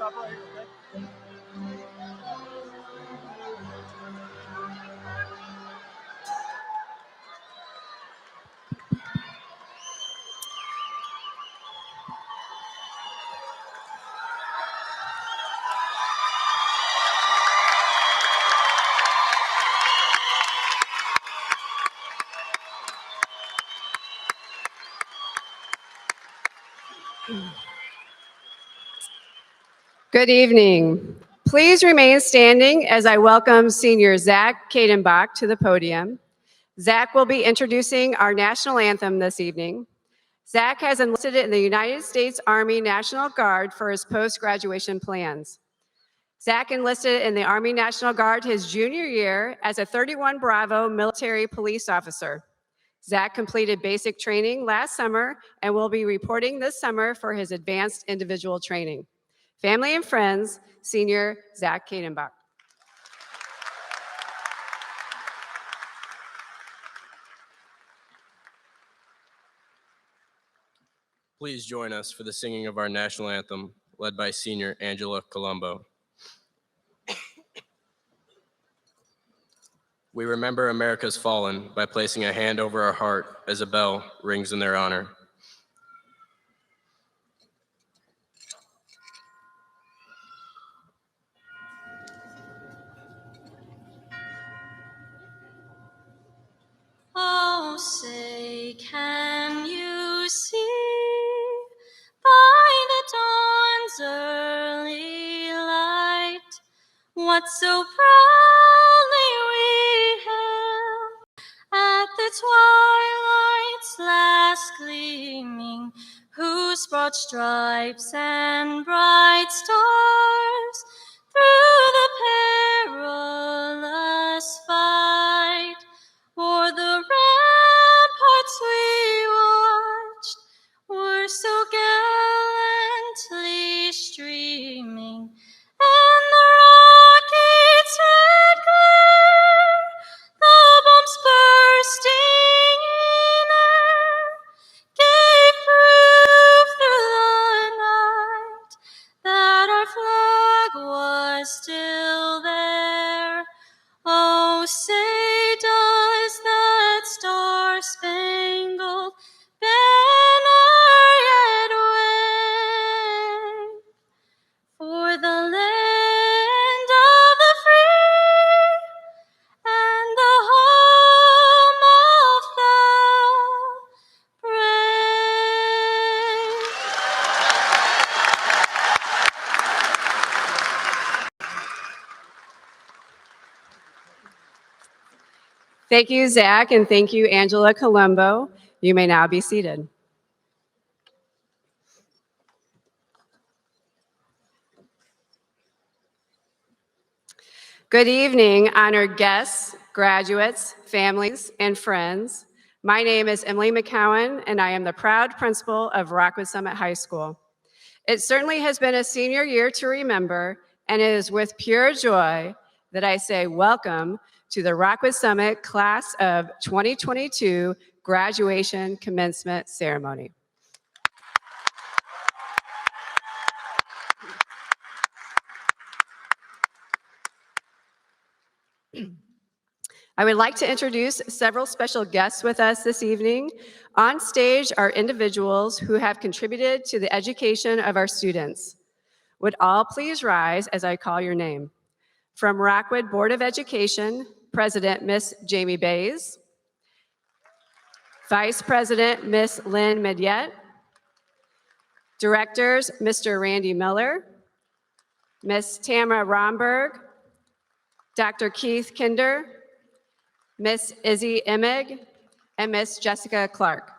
Stop right here, okay? Good evening. Please remain standing as I welcome senior Zach Kadenbach to the podium. Zach will be introducing our national anthem this evening. Zach has enlisted in the United States Army National Guard for his post-graduation plans. Zach enlisted in the Army National Guard his junior year as a 31 Bravo military police officer. Zach completed basic training last summer and will be reporting this summer for his advanced individual training. Family and friends, Senior Zach Kadenbach. Please join us for the singing of our national anthem, led by Senior Angela Colombo. We remember America's fallen by placing a hand over our heart as a bell rings in their honor. Oh, say, can you see by the dawn's early light what so proudly we hailed at the twilight's last gleaming, whose broad stripes and bright stars through the perilous fight o'er the ramparts we watched were so gallantly streaming, and the rocket's red glare, the bombs bursting in air, gave proof through the night that our flag was still there. Oh, say does that star-spangled banner yet wave for the land of the free and the home of the brave? Thank you, Zach, and thank you, Angela Colombo. You may now be seated. Good evening, honored guests, graduates, families, and friends. My name is Emily McCowan, and I am the proud principal of Rockwood Summit High School. It certainly has been a senior year to remember, and it is with pure joy that I say welcome to the Rockwood Summit Class of 2022 Graduation Commencement Ceremony. I would like to introduce several special guests with us this evening. On stage are individuals who have contributed to the education of our students. Would all please rise as I call your name? From Rockwood Board of Education, President Miss Jamie Bays, Vice President Miss Lynn Mediette, Directors Mr. Randy Miller, Miss Tamara Romberg, Dr. Keith Kinder, Miss Izzy Emig, and Miss Jessica Clark.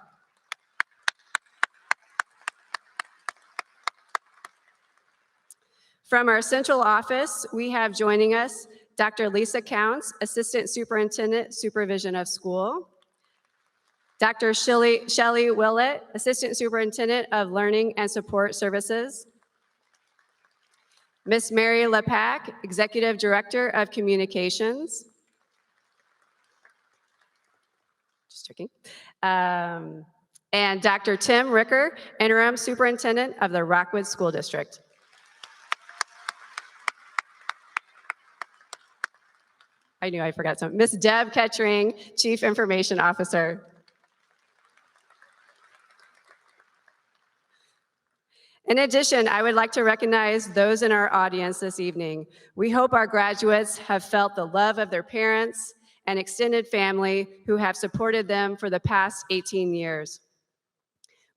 From our central office, we have joining us Dr. Lisa Counts, Assistant Superintendent, Supervision of School, Dr. Shelley Willett, Assistant Superintendent of Learning and Support Services, Miss Mary Lepak, Executive Director of Communications, just checking, and Dr. Tim Ricker, Interim Superintendent of the Rockwood School District. I knew I forgot something. Miss Deb Ketchering, Chief Information Officer. In addition, I would like to recognize those in our audience this evening. We hope our graduates have felt the love of their parents and extended family who have supported them for the past 18 years.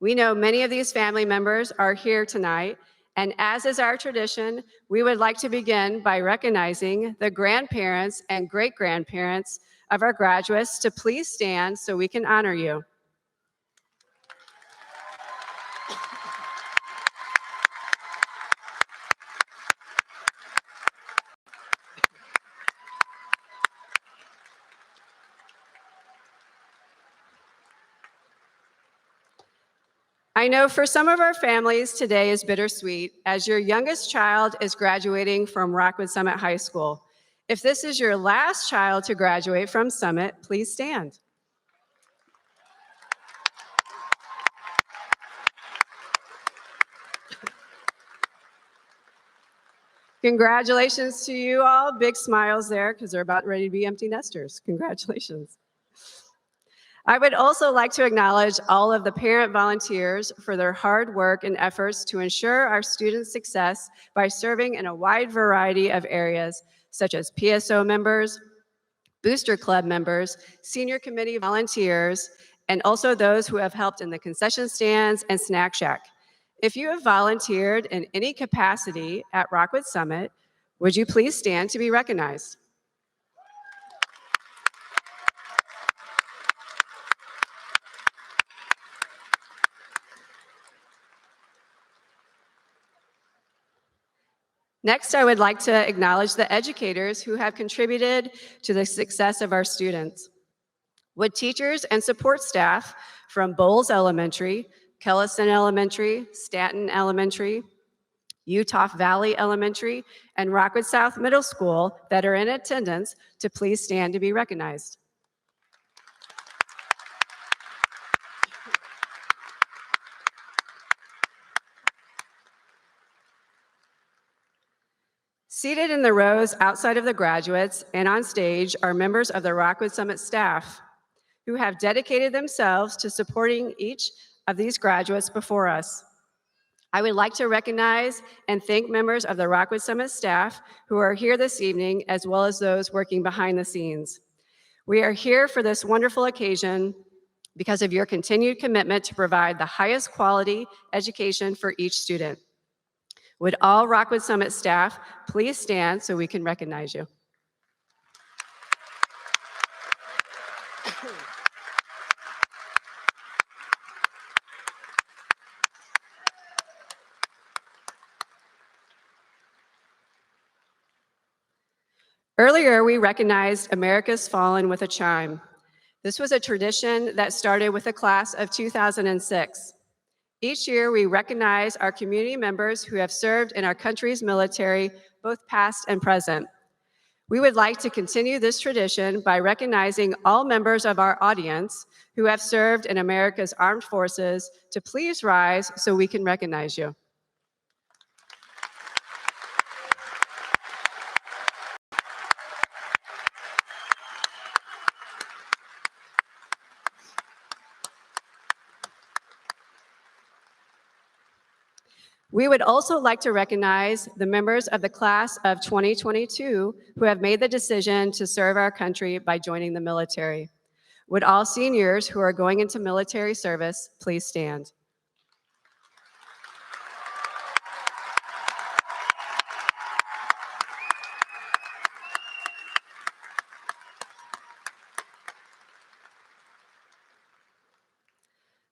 We know many of these family members are here tonight, and as is our tradition, we would like to begin by recognizing the grandparents and great-grandparents of our graduates to please stand so we can honor you. I know for some of our families, today is bittersweet as your youngest child is graduating from Rockwood Summit High School. If this is your last child to graduate from Summit, please stand. Congratulations to you all. Big smiles there because they're about ready to be empty nesters. Congratulations. I would also like to acknowledge all of the parent volunteers for their hard work and efforts to ensure our students' success by serving in a wide variety of areas, such as PSO members, Booster Club members, senior committee volunteers, and also those who have helped in the concession stands and snack shack. If you have volunteered in any capacity at Rockwood Summit, would you please stand to be recognized? Next, I would like to acknowledge the educators who have contributed to the success of our students. Would teachers and support staff from Bowles Elementary, Kellison Elementary, Stanton Elementary, Utah Valley Elementary, and Rockwood South Middle School that are in attendance to please stand to be recognized. Seated in the rows outside of the graduates and on stage are members of the Rockwood Summit staff who have dedicated themselves to supporting each of these graduates before us. I would like to recognize and thank members of the Rockwood Summit staff who are here this evening, as well as those working behind the scenes. We are here for this wonderful occasion because of your continued commitment to provide the highest quality education for each student. Would all Rockwood Summit staff please stand so we can recognize you? Earlier, we recognized America's Fallen with a chime. This was a tradition that started with the class of 2006. Each year, we recognize our community members who have served in our country's military, both past and present. We would like to continue this tradition by recognizing all members of our audience who have served in America's armed forces to please rise so we can recognize you. We would also like to recognize the members of the class of 2022 who have made the decision to serve our country by joining the military. Would all seniors who are going into military service please stand?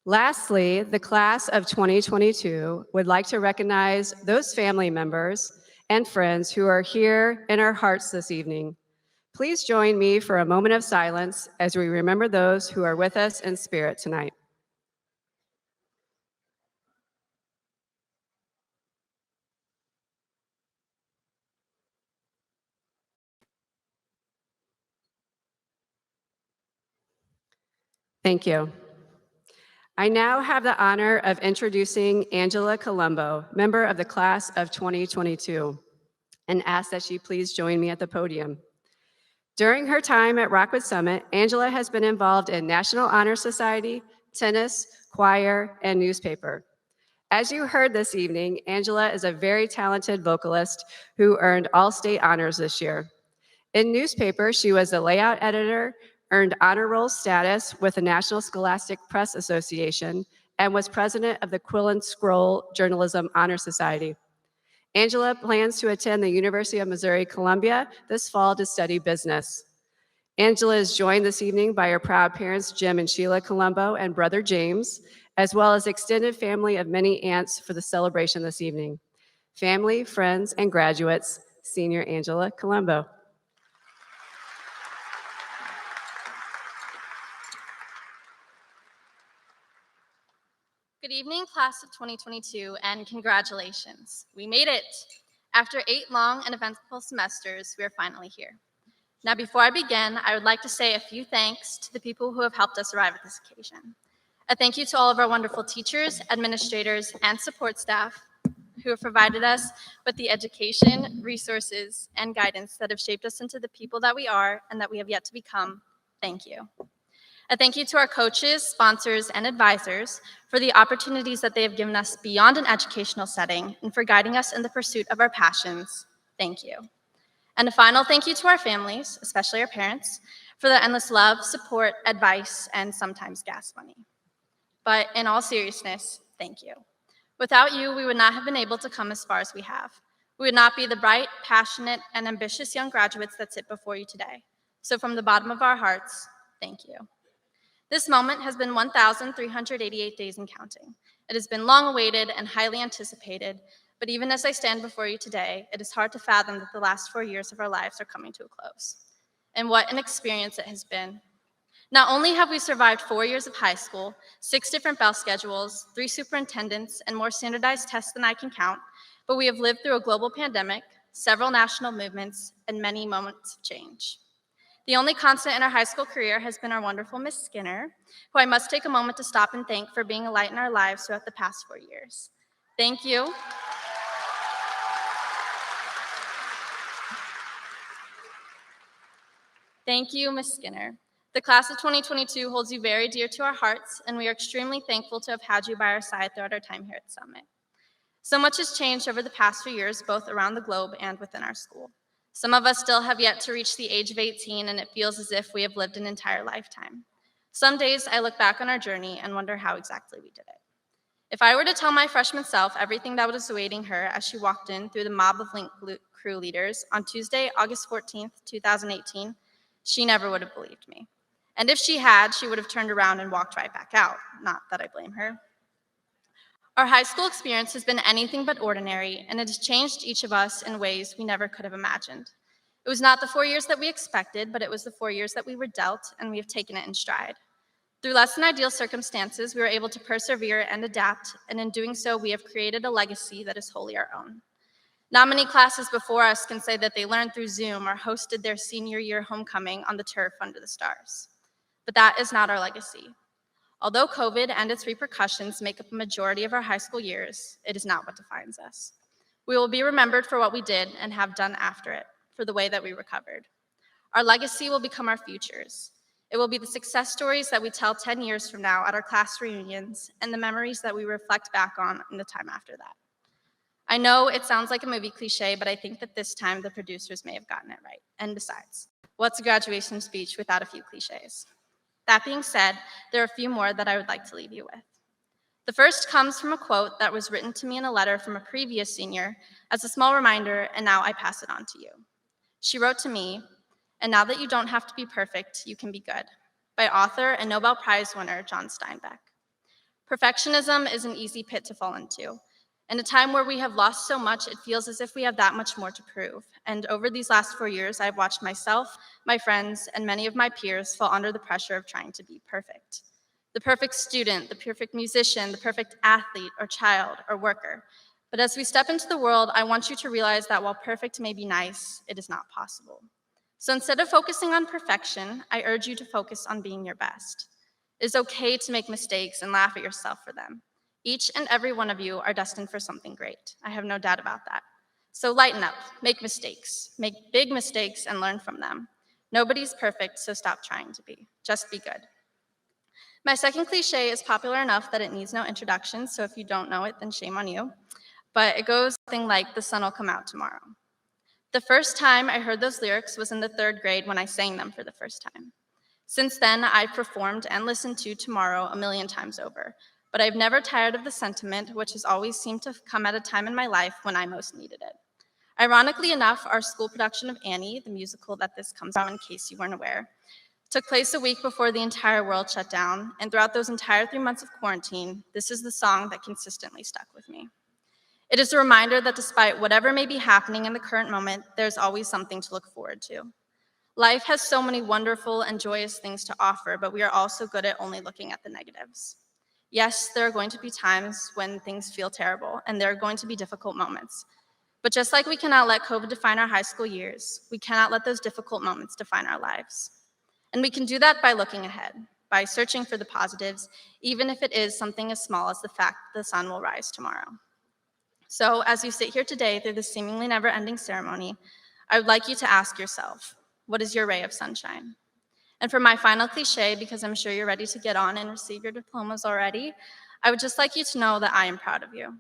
Lastly, the class of 2022 would like to recognize those family members and friends who are here in our hearts this evening. Please join me for a moment of silence as we remember those who are with us in spirit tonight. Thank you. I now have the honor of introducing Angela Colombo, member of the class of 2022, and ask that she please join me at the podium. During her time at Rockwood Summit, Angela has been involved in National Honor Society, tennis, choir, and newspaper. As you heard this evening, Angela is a very talented vocalist who earned all state honors this year. In newspaper, she was a layout editor, earned honor roll status with the National Scholastic Press Association, and was president of the Quill and Scroll Journalism Honor Society. Angela plans to attend the University of Missouri-Columbia this fall to study business. Angela is joined this evening by her proud parents, Jim and Sheila Colombo, and brother James, as well as extended family of many aunts for the celebration this evening. Family, friends, and graduates, Senior Angela Colombo. Good evening, class of 2022, and congratulations. We made it. After 8 long and eventful semesters, we are finally here. Now, before I begin, I would like to say a few thanks to the people who have helped us arrive at this occasion. A thank you to all of our wonderful teachers, administrators, and support staff who have provided us with the education, resources, and guidance that have shaped us into the people that we are and that we have yet to become. Thank you. A thank you to our coaches, sponsors, and advisors for the opportunities that they have given us beyond an educational setting and for guiding us in the pursuit of our passions. Thank you. And a final thank you to our families, especially our parents, for the endless love, support, advice, and sometimes gas money. But in all seriousness, thank you. Without you, we would not have been able to come as far as we have. We would not be the bright, passionate, and ambitious young graduates that sit before you today. So from the bottom of our hearts, thank you. This moment has been 1,388 days and counting. It has been long awaited and highly anticipated, but even as I stand before you today, it is hard to fathom that the last 4 years of our lives are coming to a close. And what an experience it has been. Not only have we survived 4 years of high school, 6 different bell schedules, 3 superintendents, and more standardized tests than I can count, but we have lived through a global pandemic, several national movements, and many moments of change. The only constant in our high school career has been our wonderful Miss Skinner, who I must take a moment to stop and thank for being a light in our lives throughout the past 4 years. Thank you. Thank you, Miss Skinner. The class of 2022 holds you very dear to our hearts, and we are extremely thankful to have had you by our side throughout our time here at Summit. So much has changed over the past few years, both around the globe and within our school. Some of us still have yet to reach the age of 18, and it feels as if we have lived an entire lifetime. Some days I look back on our journey and wonder how exactly we did it. If I were to tell my freshman self everything that was awaiting her as she walked in through the mob of Link crew leaders on Tuesday, August 14th, 2018, she never would have believed me. And if she had, she would have turned around and walked right back out. Not that I blame her. Our high school experience has been anything but ordinary, and it has changed each of us in ways we never could have imagined. It was not the 4 years that we expected, but it was the 4 years that we were dealt, and we have taken it in stride. Through less than ideal circumstances, we were able to persevere and adapt, and in doing so, we have created a legacy that is wholly our own. Not many classes before us can say that they learned through Zoom or hosted their senior year homecoming on the turf under the stars. But that is not our legacy. Although COVID and its repercussions make up a majority of our high school years, it is not what defines us. We will be remembered for what we did and have done after it, for the way that we recovered. Our legacy will become our futures. It will be the success stories that we tell 10 years from now at our class reunions and the memories that we reflect back on in the time after that. I know it sounds like a movie cliche, but I think that this time the producers may have gotten it right. And besides, what's a graduation speech without a few cliches? That being said, there are a few more that I would like to leave you with. The first comes from a quote that was written to me in a letter from a previous senior as a small reminder, and now I pass it on to you. She wrote to me, "And now that you don't have to be perfect, you can be good," by author and Nobel Prize winner John Steinbeck. Perfectionism is an easy pit to fall into. In a time where we have lost so much, it feels as if we have that much more to prove. And over these last 4 years, I've watched myself, my friends, and many of my peers fall under the pressure of trying to be perfect. The perfect student, the perfect musician, the perfect athlete or child or worker. But as we step into the world, I want you to realize that while perfect may be nice, it is not possible. So instead of focusing on perfection, I urge you to focus on being your best. It is okay to make mistakes and laugh at yourself for them. Each and every one of you are destined for something great. I have no doubt about that. So lighten up, make mistakes, make big mistakes and learn from them. Nobody's perfect, so stop trying to be. Just be good. My second cliche is popular enough that it needs no introduction, so if you don't know it, then shame on you. But it goes something like, "The sun will come out tomorrow." The first time I heard those lyrics was in the 3rd grade when I sang them for the first time. Since then, I've performed and listened to Tomorrow a million times over. But I've never tired of the sentiment, which has always seemed to come at a time in my life when I most needed it. Ironically enough, our school production of Annie, the musical that this comes from in case you weren't aware, took place a week before the entire world shut down, and throughout those entire 3 months of quarantine, this is the song that consistently stuck with me. It is a reminder that despite whatever may be happening in the current moment, there's always something to look forward to. Life has so many wonderful and joyous things to offer, but we are also good at only looking at the negatives. Yes, there are going to be times when things feel terrible, and there are going to be difficult moments. But just like we cannot let COVID define our high school years, we cannot let those difficult moments define our lives. And we can do that by looking ahead, by searching for the positives, even if it is something as small as the fact that the sun will rise tomorrow. So as you sit here today through this seemingly never-ending ceremony, I would like you to ask yourself, what is your ray of sunshine? And for my final cliche, because I'm sure you're ready to get on and receive your diplomas already, I would just like you to know that I am proud of you.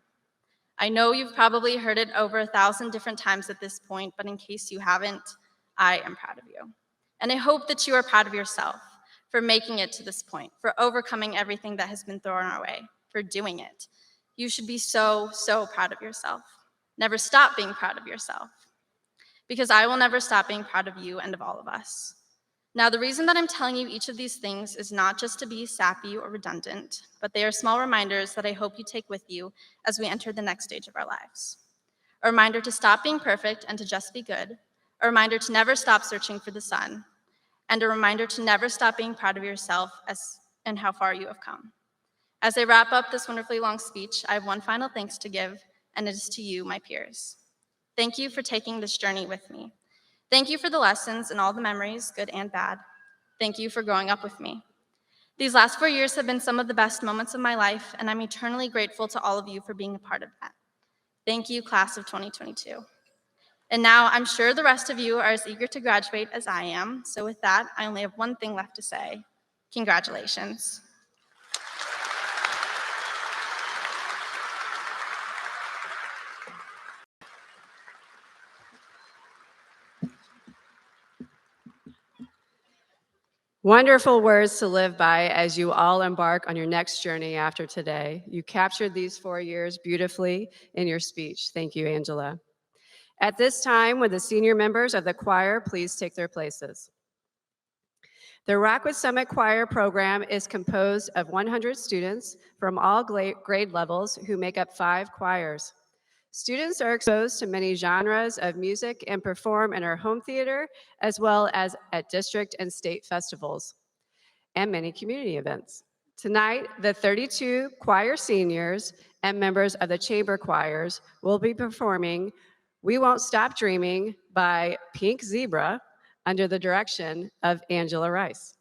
I know you've probably heard it over 1,000 different times at this point, but in case you haven't, I am proud of you. And I hope that you are proud of yourself for making it to this point, for overcoming everything that has been thrown our way, for doing it. You should be so, so proud of yourself. Never stop being proud of yourself, because I will never stop being proud of you and of all of us. Now, the reason that I'm telling you each of these things is not just to be sappy or redundant, but they are small reminders that I hope you take with you as we enter the next stage of our lives. A reminder to stop being perfect and to just be good, a reminder to never stop searching for the sun, and a reminder to never stop being proud of yourself and how far you have come. As I wrap up this wonderfully long speech, I have one final thanks to give, and it is to you, my peers. Thank you for taking this journey with me. Thank you for the lessons and all the memories, good and bad. Thank you for growing up with me. These last 4 years have been some of the best moments of my life, and I'm eternally grateful to all of you for being a part of that. Thank you, class of 2022. And now I'm sure the rest of you are as eager to graduate as I am, so with that, I only have one thing left to say. Congratulations. Wonderful words to live by as you all embark on your next journey after today. You captured these 4 years beautifully in your speech. Thank you, Angela. At this time, would the senior members of the choir please take their places? The Rockwood Summit Choir program is composed of 100 students from all grade levels who make up 5 choirs. Students are exposed to many genres of music and perform in our home theater, as well as at district and state festivals and many community events. Tonight, the 32 choir seniors and members of the chamber choirs will be performing "We Won't Stop Dreaming" by Pink Zebra under the direction of Angela Rice.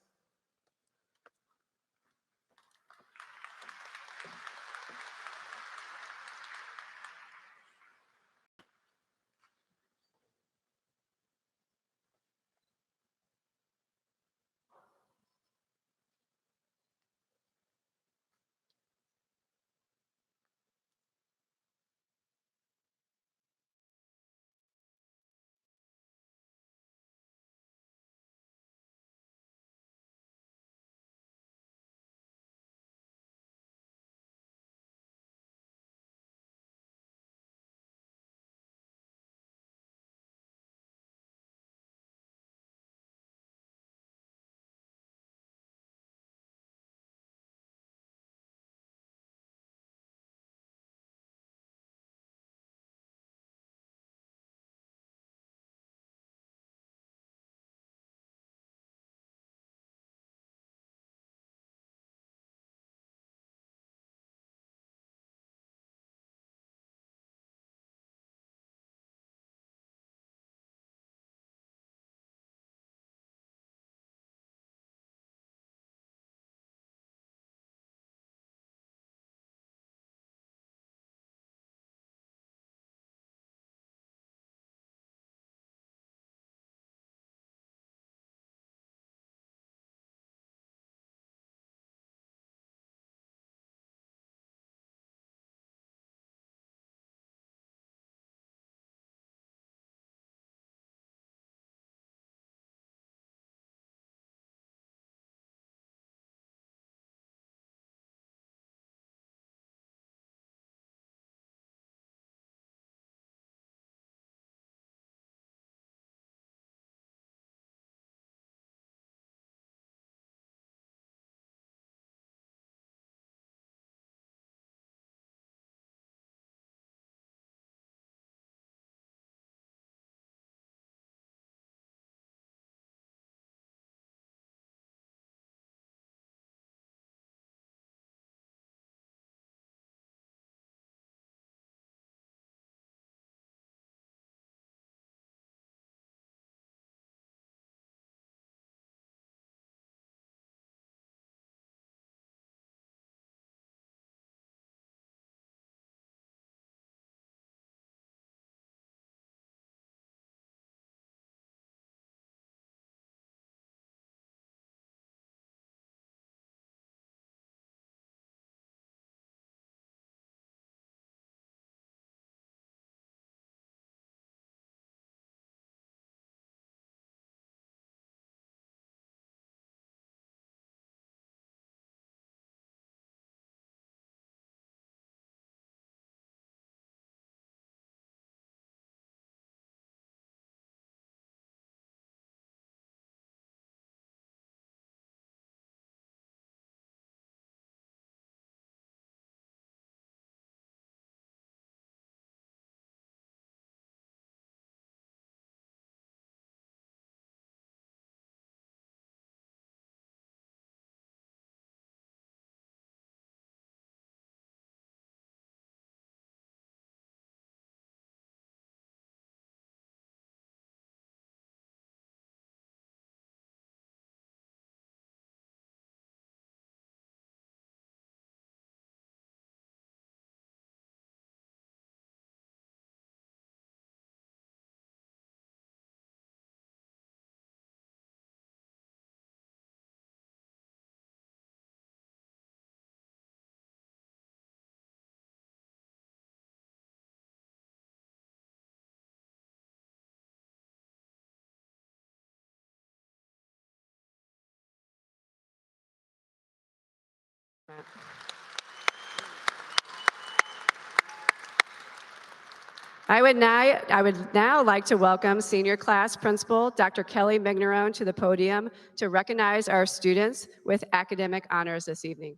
I would now like to welcome Senior Class Principal Dr. Kelly Mignerone to the podium to recognize our students with academic honors this evening.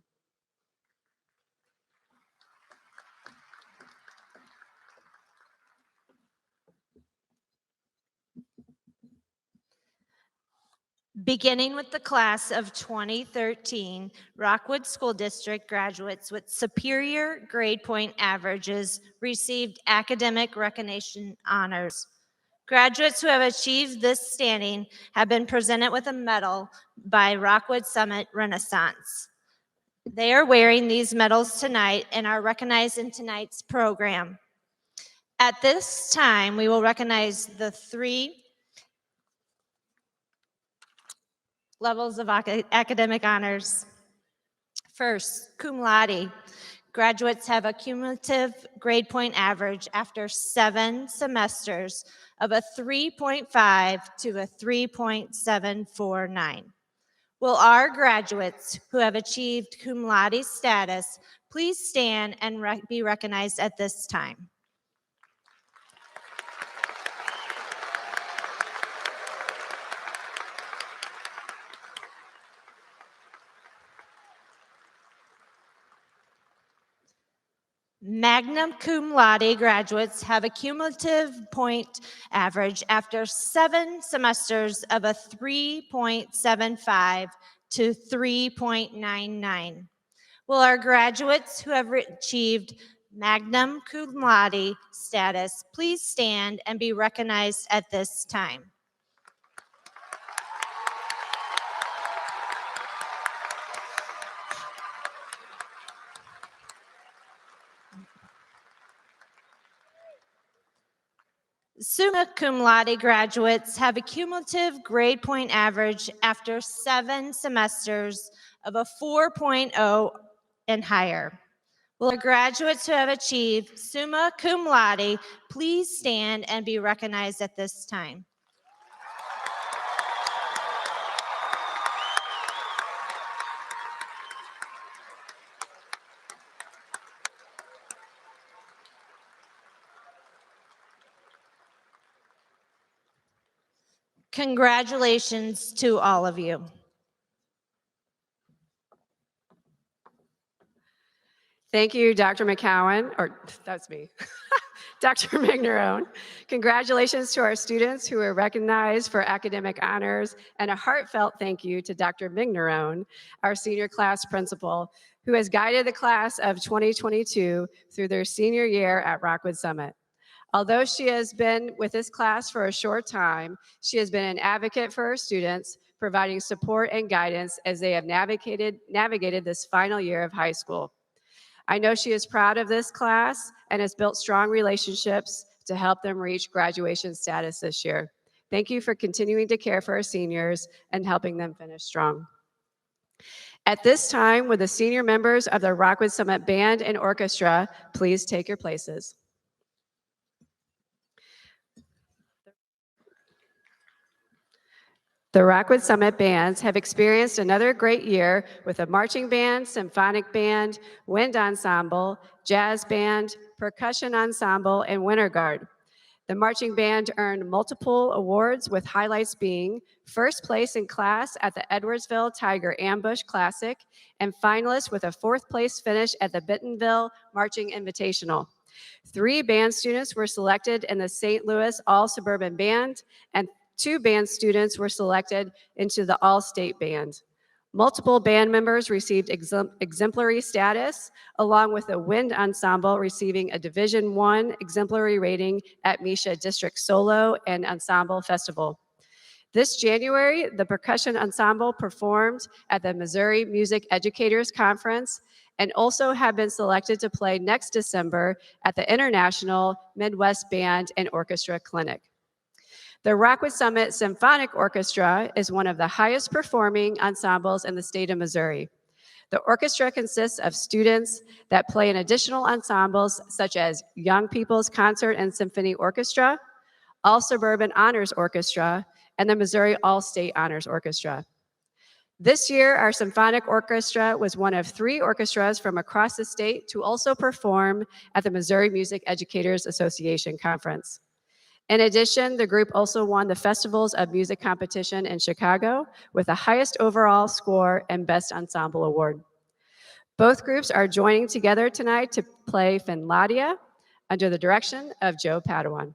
Beginning with the class of 2013, Rockwood School District graduates with superior grade point averages received academic recognition honors. Graduates who have achieved this standing have been presented with a medal by Rockwood Summit Renaissance. They are wearing these medals tonight and are recognized in tonight's program. At this time, we will recognize the 3 levels of academic honors. First, cum laude. Graduates have a cumulative grade point average after 7 semesters of a 3.5 to a 3.749. Will our graduates who have achieved cum laude status please stand and be recognized at this time? Magna cum laude graduates have a cumulative point average after 7 semesters of a 3.75 to 3.99. Will our graduates who have achieved magna cum laude status please stand and be recognized at this time? Summa cum laude graduates have a cumulative grade point average after 7 semesters of a 4.0 and higher. Will our graduates who have achieved summa cum laude please stand and be recognized at this time? Congratulations to all of you. Thank you, Dr. McCowan, or that's me, Dr. Mignerone. Congratulations to our students who are recognized for academic honors, and a heartfelt thank you to Dr. Mignerone, our senior class principal, who has guided the class of 2022 through their senior year at Rockwood Summit. Although she has been with this class for a short time, she has been an advocate for her students, providing support and guidance as they have navigated this final year of high school. I know she is proud of this class and has built strong relationships to help them reach graduation status this year. Thank you for continuing to care for our seniors and helping them finish strong. At this time, would the senior members of the Rockwood Summit Band and Orchestra please take your places? The Rockwood Summit bands have experienced another great year with a marching band, symphonic band, wind ensemble, jazz band, percussion ensemble, and winter guard. The marching band earned multiple awards, with highlights being first place in class at the Edwardsville Tiger Ambush Classic and finalists with a 4th place finish at the Bentonville Marching Invitational. 3 band students were selected in the St. Louis All-Suburban Band, and 2 band students were selected into the All-State Band. Multiple band members received exemplary status, along with a wind ensemble receiving a Division I exemplary rating at Misha District Solo and Ensemble Festival. This January, the percussion ensemble performed at the Missouri Music Educators Conference and also have been selected to play next December at the International Midwest Band and Orchestra Clinic. The Rockwood Summit Symphonic Orchestra is one of the highest performing ensembles in the state of Missouri. The orchestra consists of students that play in additional ensembles such as Young People's Concert and Symphony Orchestra, All Suburban Honors Orchestra, and the Missouri All-State Honors Orchestra. This year, our symphonic orchestra was one of 3 orchestras from across the state to also perform at the Missouri Music Educators Association Conference. In addition, the group also won the Festivals of Music competition in Chicago with the highest overall score and Best Ensemble Award. Both groups are joining together tonight to play Finlandia under the direction of Joe Padawan.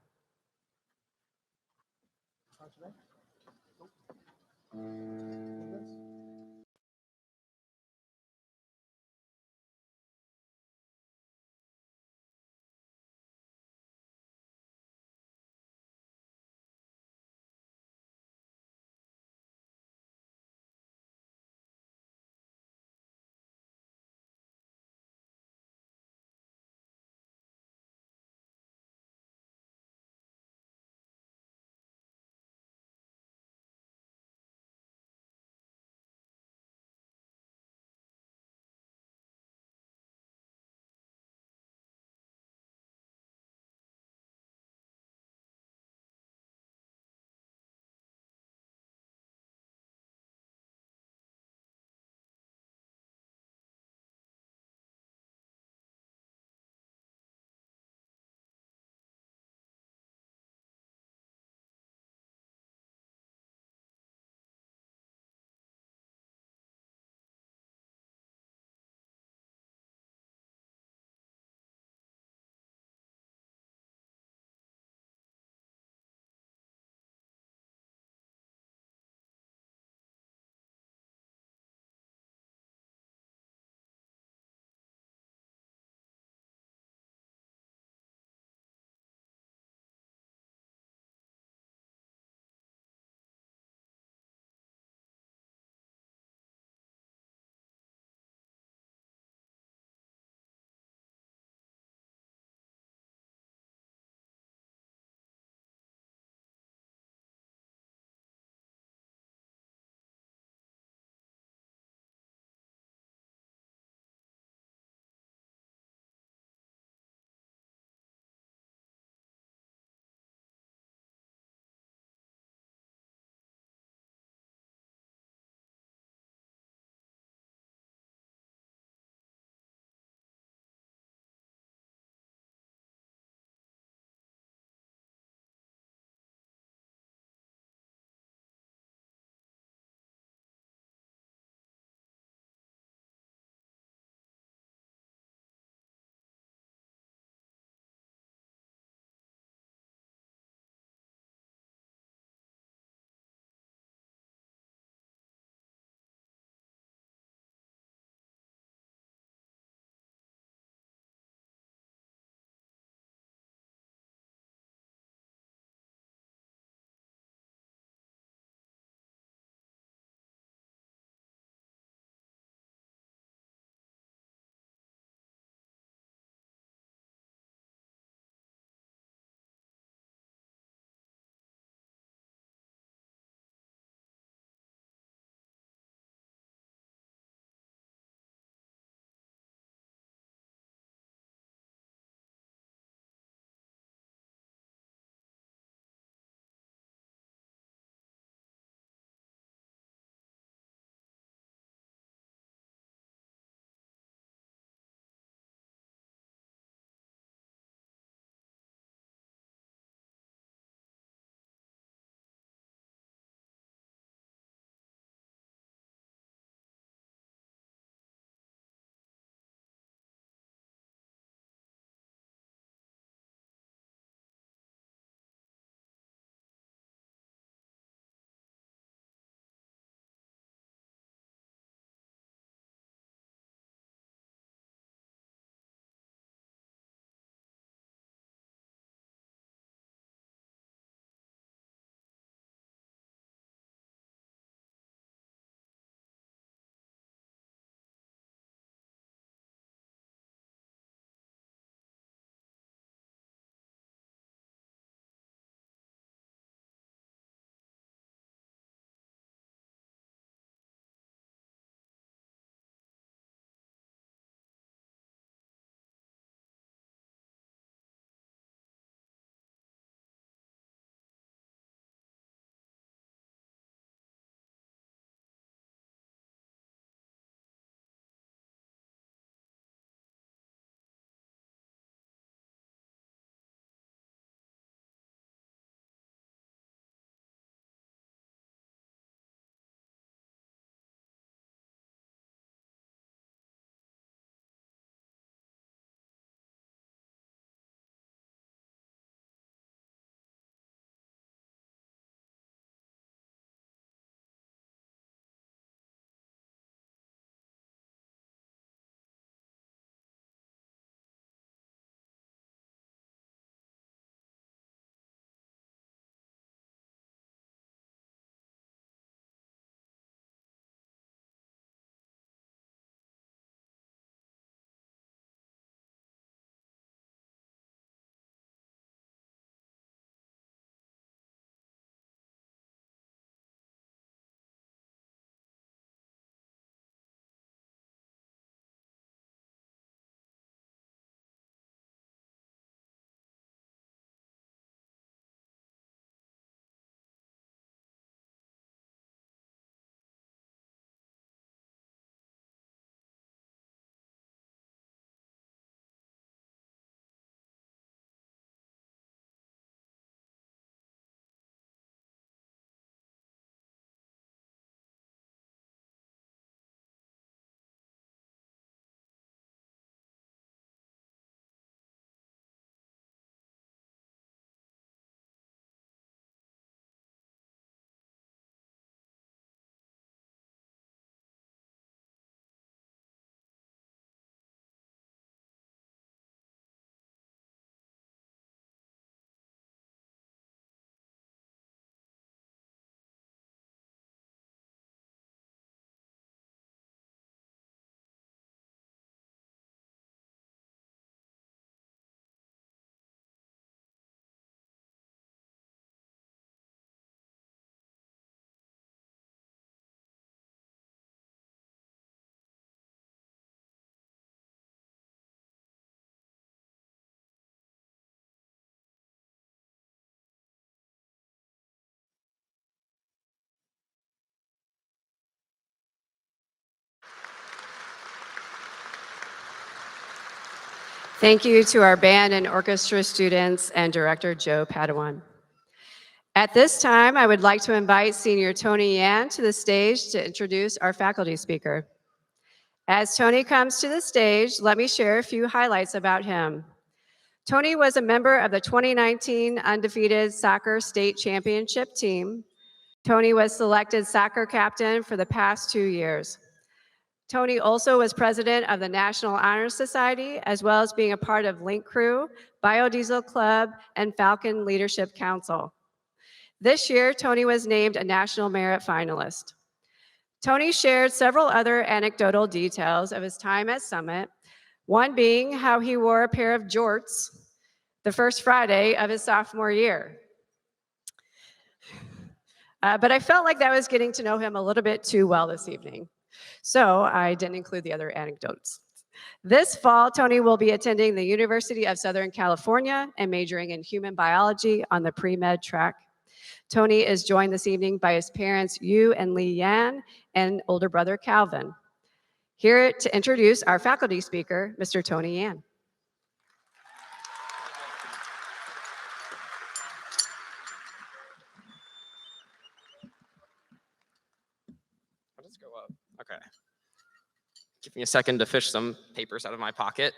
Thank you to our band and orchestra students and director Joe Padawan. At this time, I would like to invite Senior Tony Yan to the stage to introduce our faculty speaker. As Tony comes to the stage, let me share a few highlights about him. Tony was a member of the 2019 undefeated soccer state championship team. Tony was selected soccer captain for the past 2 years. Tony also was president of the National Honor Society, as well as being a part of Link Crew, Biodiesel Club, and Falcon Leadership Council. This year, Tony was named a National Merit finalist. Tony shared several other anecdotal details of his time at Summit, one being how he wore a pair of jorts the first Friday of his sophomore year. But I felt like that was getting to know him a little bit too well this evening, so I didn't include the other anecdotes. This fall, Tony will be attending the University of Southern California and majoring in human biology on the pre-med track. Tony is joined this evening by his parents, Yu and Lee Yan, and older brother, Calvin. Here to introduce our faculty speaker, Mr. Tony Yan. How does it go up? Okay. Give me a second to fish some papers out of my pocket.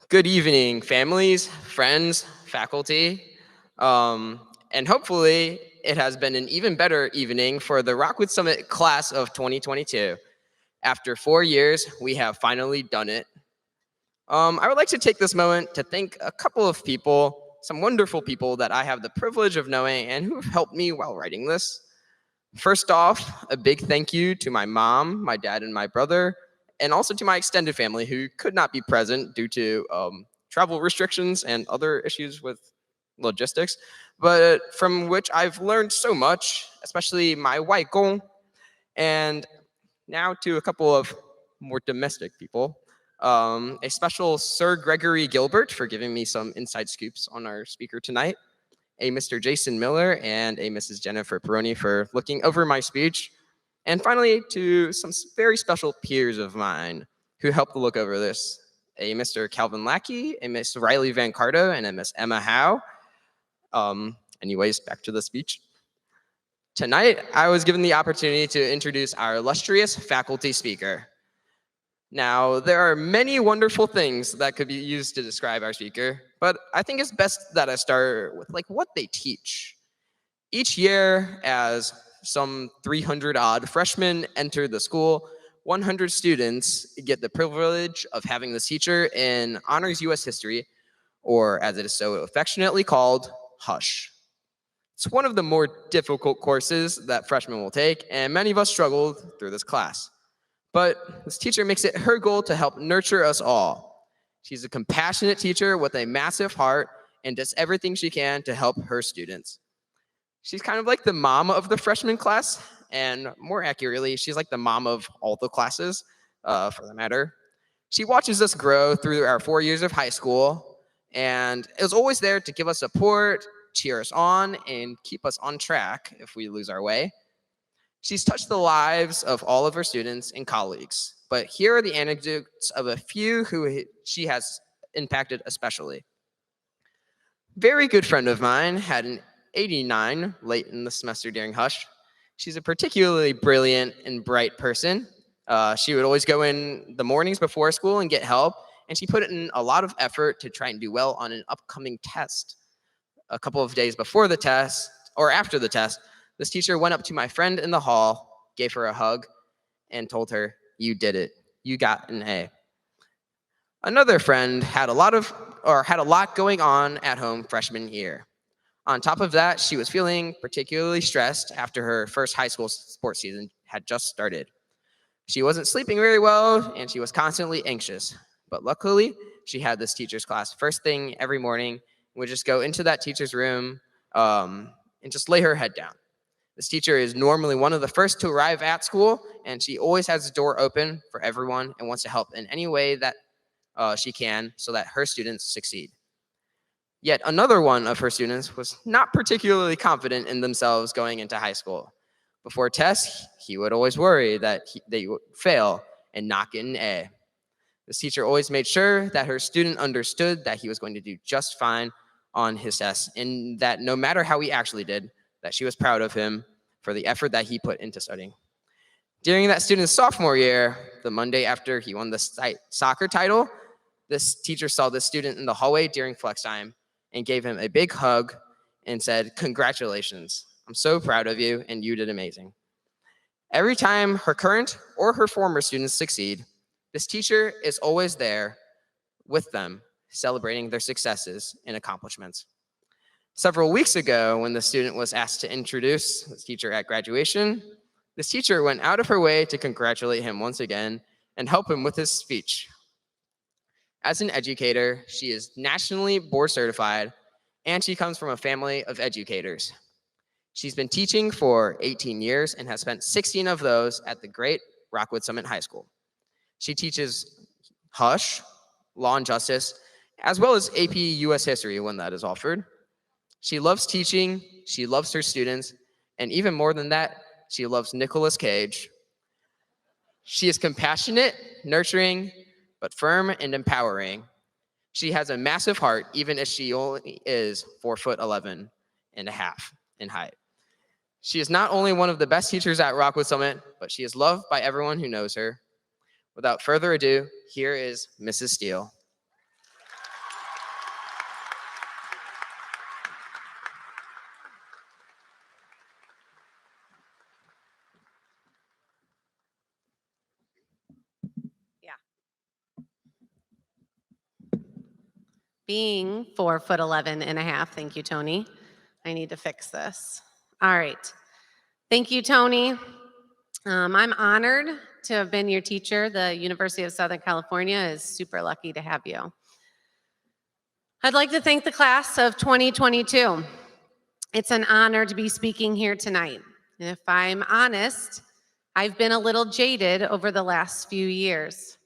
Good evening, families, friends, faculty, and hopefully it has been an even better evening for the Rockwood Summit class of 2022. After 4 years, we have finally done it. I would like to take this moment to thank a couple of people, some wonderful people that I have the privilege of knowing and who have helped me while writing this. First off, a big thank you to my mom, my dad, and my brother, and also to my extended family who could not be present due to travel restrictions and other issues with logistics, but from which I've learned so much, especially my waigong, and now to a couple of more domestic people. A special Sir Gregory Gilbert for giving me some inside scoops on our speaker tonight, a Mr. Jason Miller, and a Mrs. Jennifer Peroni for looking over my speech. And finally, to some very special peers of mine who helped to look over this, a Mr. Calvin Lackey, a Miss Riley Van Cardo, and a Miss Emma Howe. Anyways, back to the speech. Tonight, I was given the opportunity to introduce our illustrious faculty speaker. Now, there are many wonderful things that could be used to describe our speaker, but I think it's best that I start with what they teach. Each year, as some 300 odd freshmen enter the school, 100 students get the privilege of having this teacher in Honors U.S. History, or as it is so affectionately called, HUSH. It's one of the more difficult courses that freshmen will take, and many of us struggled through this class. But this teacher makes it her goal to help nurture us all. She's a compassionate teacher with a massive heart and does everything she can to help her students. She's kind of like the mom of the freshman class, and more accurately, she's like the mom of all the classes, for that matter. She watches us grow through our 4 years of high school, and is always there to give us support, cheer us on, and keep us on track if we lose our way. She's touched the lives of all of her students and colleagues, but here are the anecdotes of a few who she has impacted especially. Very good friend of mine had an 89 late in the semester during HUSH. She's a particularly brilliant and bright person. She would always go in the mornings before school and get help, and she put in a lot of effort to try and do well on an upcoming test. A couple of days before the test, or after the test, this teacher went up to my friend in the hall, gave her a hug, and told her, "You did it. You got an A." Another friend had a lot going on at home freshman year. On top of that, she was feeling particularly stressed after her first high school sports season had just started. She wasn't sleeping very well, and she was constantly anxious. But luckily, she had this teacher's class first thing every morning, and would just go into that teacher's room and just lay her head down. This teacher is normally one of the first to arrive at school, and she always has the door open for everyone and wants to help in any way that she can so that her students succeed. Yet another one of her students was not particularly confident in themselves going into high school. Before tests, he would always worry that they would fail and not get an A. This teacher always made sure that her student understood that he was going to do just fine on his tests, and that no matter how he actually did, that she was proud of him for the effort that he put into studying. During that student's sophomore year, the Monday after he won the soccer title, this teacher saw the student in the hallway during flex time and gave him a big hug and said, "Congratulations, I'm so proud of you and you did amazing." Every time her current or her former students succeed, this teacher is always there with them, celebrating their successes and accomplishments. Several weeks ago, when the student was asked to introduce the teacher at graduation, this teacher went out of her way to congratulate him once again and help him with his speech. As an educator, she is nationally board certified, and she comes from a family of educators. She's been teaching for 18 years and has spent 16 of those at the great Rockwood Summit High School. She teaches Hush, Law and Justice, as well as AP US History when that is offered. She loves teaching, she loves her students, and even more than that, she loves Nicolas Cage. She is compassionate, nurturing, but firm and empowering. She has a massive heart, even if she only is 4'11" and a half in height. She is not only one of the best teachers at Rockwood Summit, but she is loved by everyone who knows her. Without further ado, here is Mrs. Steele. Being 4'11" and a half, thank you, Tony. I need to fix this. All right. Thank you, Tony. I'm honored to have been your teacher. The University of Southern California is super lucky to have you. I'd like to thank the class of 2022. It's an honor to be speaking here tonight. And if I'm honest, I've been a little jaded over the last few years.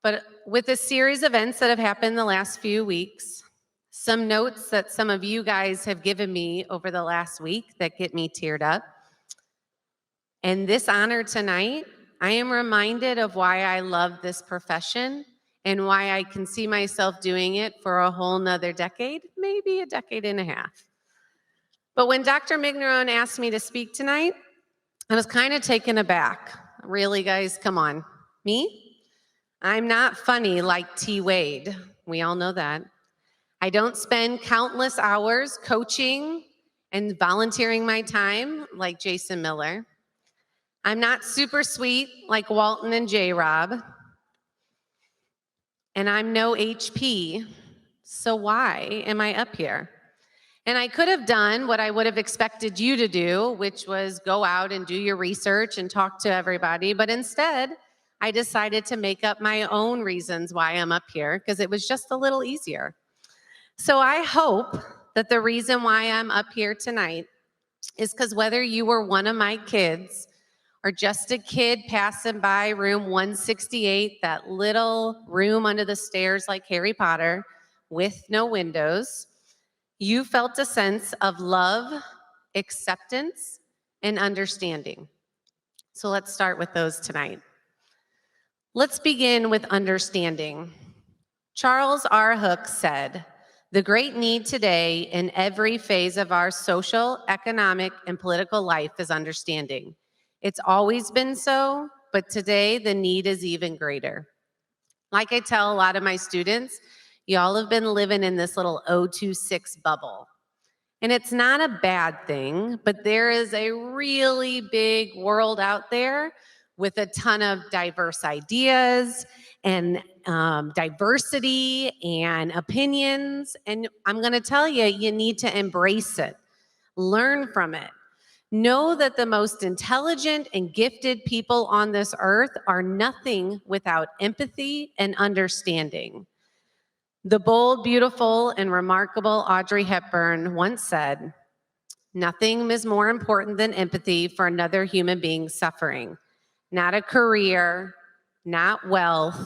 But with a series of events that have happened the last few weeks, some notes that some of you guys have given me over the last week that get me teared up, and this honor tonight, I am reminded of why I love this profession and why I can see myself doing it for a whole nother decade, maybe a decade and a half. But when Dr. Migneron asked me to speak tonight, I was kind of taken aback. Really, guys, come on. Me? I'm not funny like T. Wade. We all know that. I don't spend countless hours coaching and volunteering my time like Jason Miller. I'm not super sweet like Walton and J-Rob. And I'm no HP. So why am I up here? And I could have done what I would have expected you to do, which was go out and do your research and talk to everybody. But instead, I decided to make up my own reasons why I'm up here because it was just a little easier. So I hope that the reason why I'm up here tonight is because whether you were one of my kids or just a kid passing by room 168, that little room under the stairs like Harry Potter with no windows, you felt a sense of love, acceptance, and understanding. So let's start with those tonight. Let's begin with understanding. Charles R. Hook said, "The great need today in every phase of our social, economic, and political life is understanding. It's always been so, but today the need is even greater." Like I tell a lot of my students, y'all have been living in this little 026 bubble. And it's not a bad thing, but there is a really big world out there with a ton of diverse ideas and diversity and opinions. And I'm going to tell you, you need to embrace it, learn from it. Know that the most intelligent and gifted people on this earth are nothing without empathy and understanding. The bold, beautiful, and remarkable Audrey Hepburn once said, "Nothing is more important than empathy for another human being's suffering. Not a career, not wealth,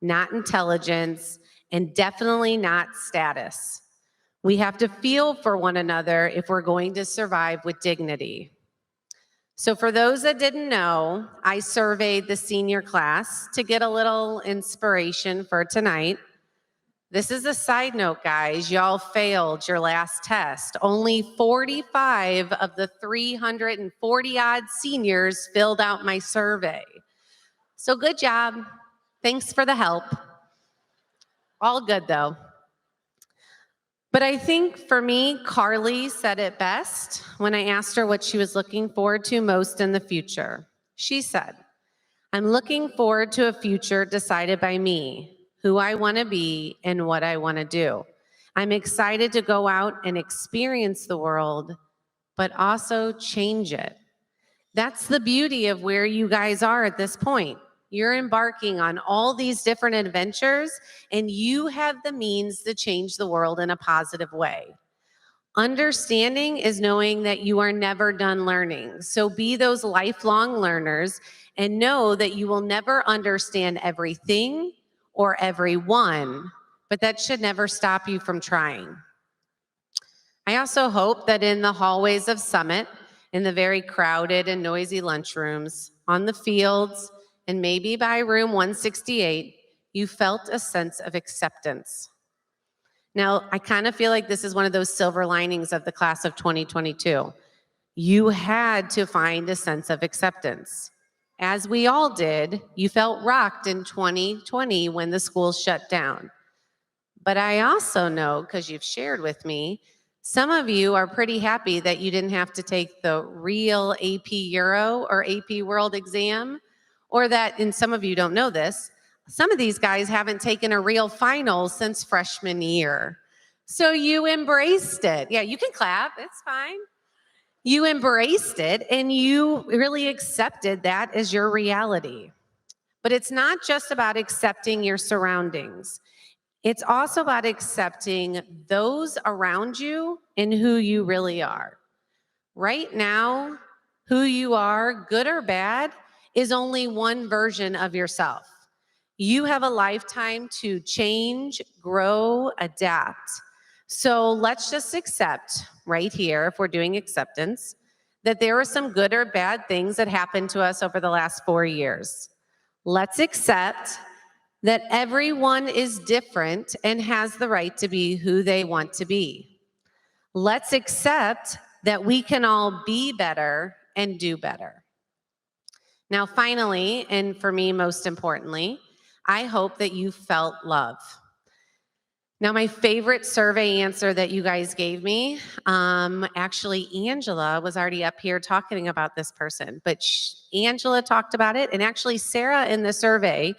not intelligence, and definitely not status. We have to feel for one another if we're going to survive with dignity. So for those that didn't know, I surveyed the senior class to get a little inspiration for tonight. This is a side note, guys. Y'all failed your last test. Only 45 of the 340 odd seniors filled out my survey. So good job. Thanks for the help. All good though. But I think for me, Carly said it best when I asked her what she was looking forward to most in the future. She said, I'm looking forward to a future decided by me, who I want to be and what I want to do. I'm excited to go out and experience the world, but also change it. That's the beauty of where you guys are at this point. You're embarking on all these different adventures, and you have the means to change the world in a positive way. Understanding is knowing that you are never done learning. So be those lifelong learners and know that you will never understand everything or everyone, but that should never stop you from trying. I also hope that in the hallways of Summit, in the very crowded and noisy lunchrooms, on the fields, and maybe by room 168, you felt a sense of acceptance. Now, I kind of feel like this is one of those silver linings of the class of 2022. You had to find a sense of acceptance. As we all did, you felt rocked in 2020 when the schools shut down. But I also know, because you've shared with me, some of you are pretty happy that you didn't have to take the real AP Euro or AP World exam, or that, and some of you don't know this, some of these guys haven't taken a real final since freshman year. So you embraced it. Yeah, you can clap, it's fine. You embraced it and you really accepted that as your reality. But it's not just about accepting your surroundings. It's also about accepting those around you and who you really are. Right now, who you are, good or bad, is only one version of yourself. You have a lifetime to change, grow, adapt. So let's just accept right here, if we're doing acceptance, that there are some good or bad things that happened to us over the last 4 years. Let's accept that everyone is different and has the right to be who they want to be. Let's accept that we can all be better and do better. Now, finally, and for me most importantly, I hope that you felt love. Now, my favorite survey answer that you guys gave me, actually Angela was already up here talking about this person, but Angela talked about it, and actually Sarah in the survey,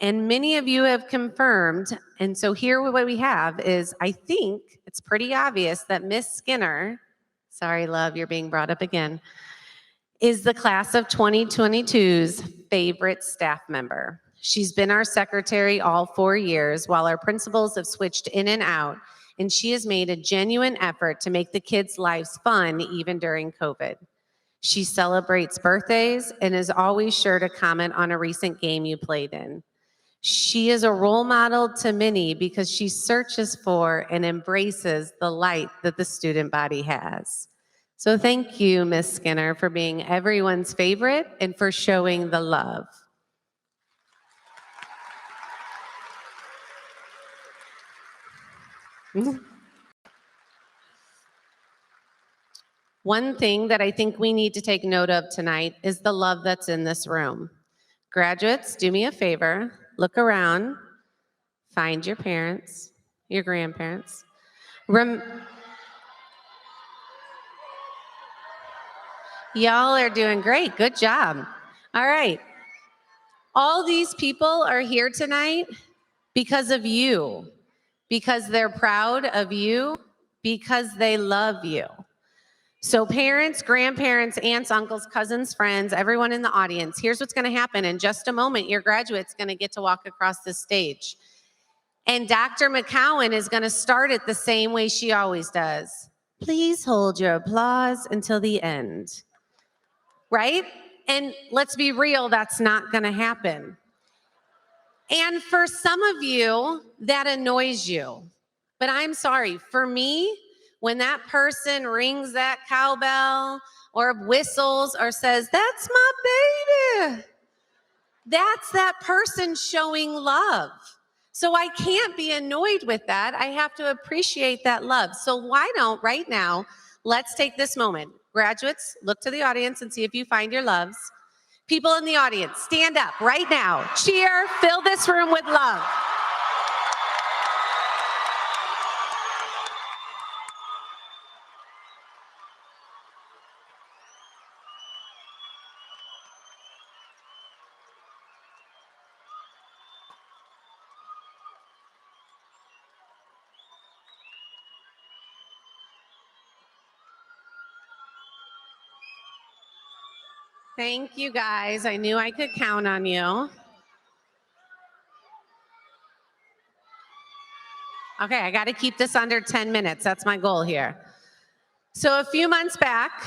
and many of you have confirmed, and so here what we have is, I think it's pretty obvious that Miss Skinner, sorry love, you're being brought up again, is the class of 2022's favorite staff member. She's been our secretary all 4 years while our principals have switched in and out, and she has made a genuine effort to make the kids' lives fun even during COVID. She celebrates birthdays and is always sure to comment on a recent game you played in. She is a role model to many because she searches for and embraces the light that the student body has. So thank you, Miss Skinner, for being everyone's favorite and for showing the love. One thing that I think we need to take note of tonight is the love that's in this room. Graduates, do me a favor, look around, find your parents, your grandparents. Y'all are doing great, good job. All right, all these people are here tonight because of you, because they're proud of you, because they love you. So parents, grandparents, aunts, uncles, cousins, friends, everyone in the audience, here's what's going to happen. In just a moment, your graduate's going to get to walk across the stage. And Dr. McCowan is going to start it the same way she always does. Please hold your applause until the end. Right? And let's be real, that's not going to happen. And for some of you, that annoys you. But I'm sorry, for me, when that person rings that cowbell or whistles or says, "That's my baby," that's that person showing love. So I can't be annoyed with that. I have to appreciate that love. So why don't, right now, let's take this moment. Graduates, look to the audience and see if you find your loves. People in the audience, stand up right now. Cheer, fill this room with love. Thank you, guys. I knew I could count on you. Okay, I got to keep this under 10 minutes. That's my goal here. So a few months back,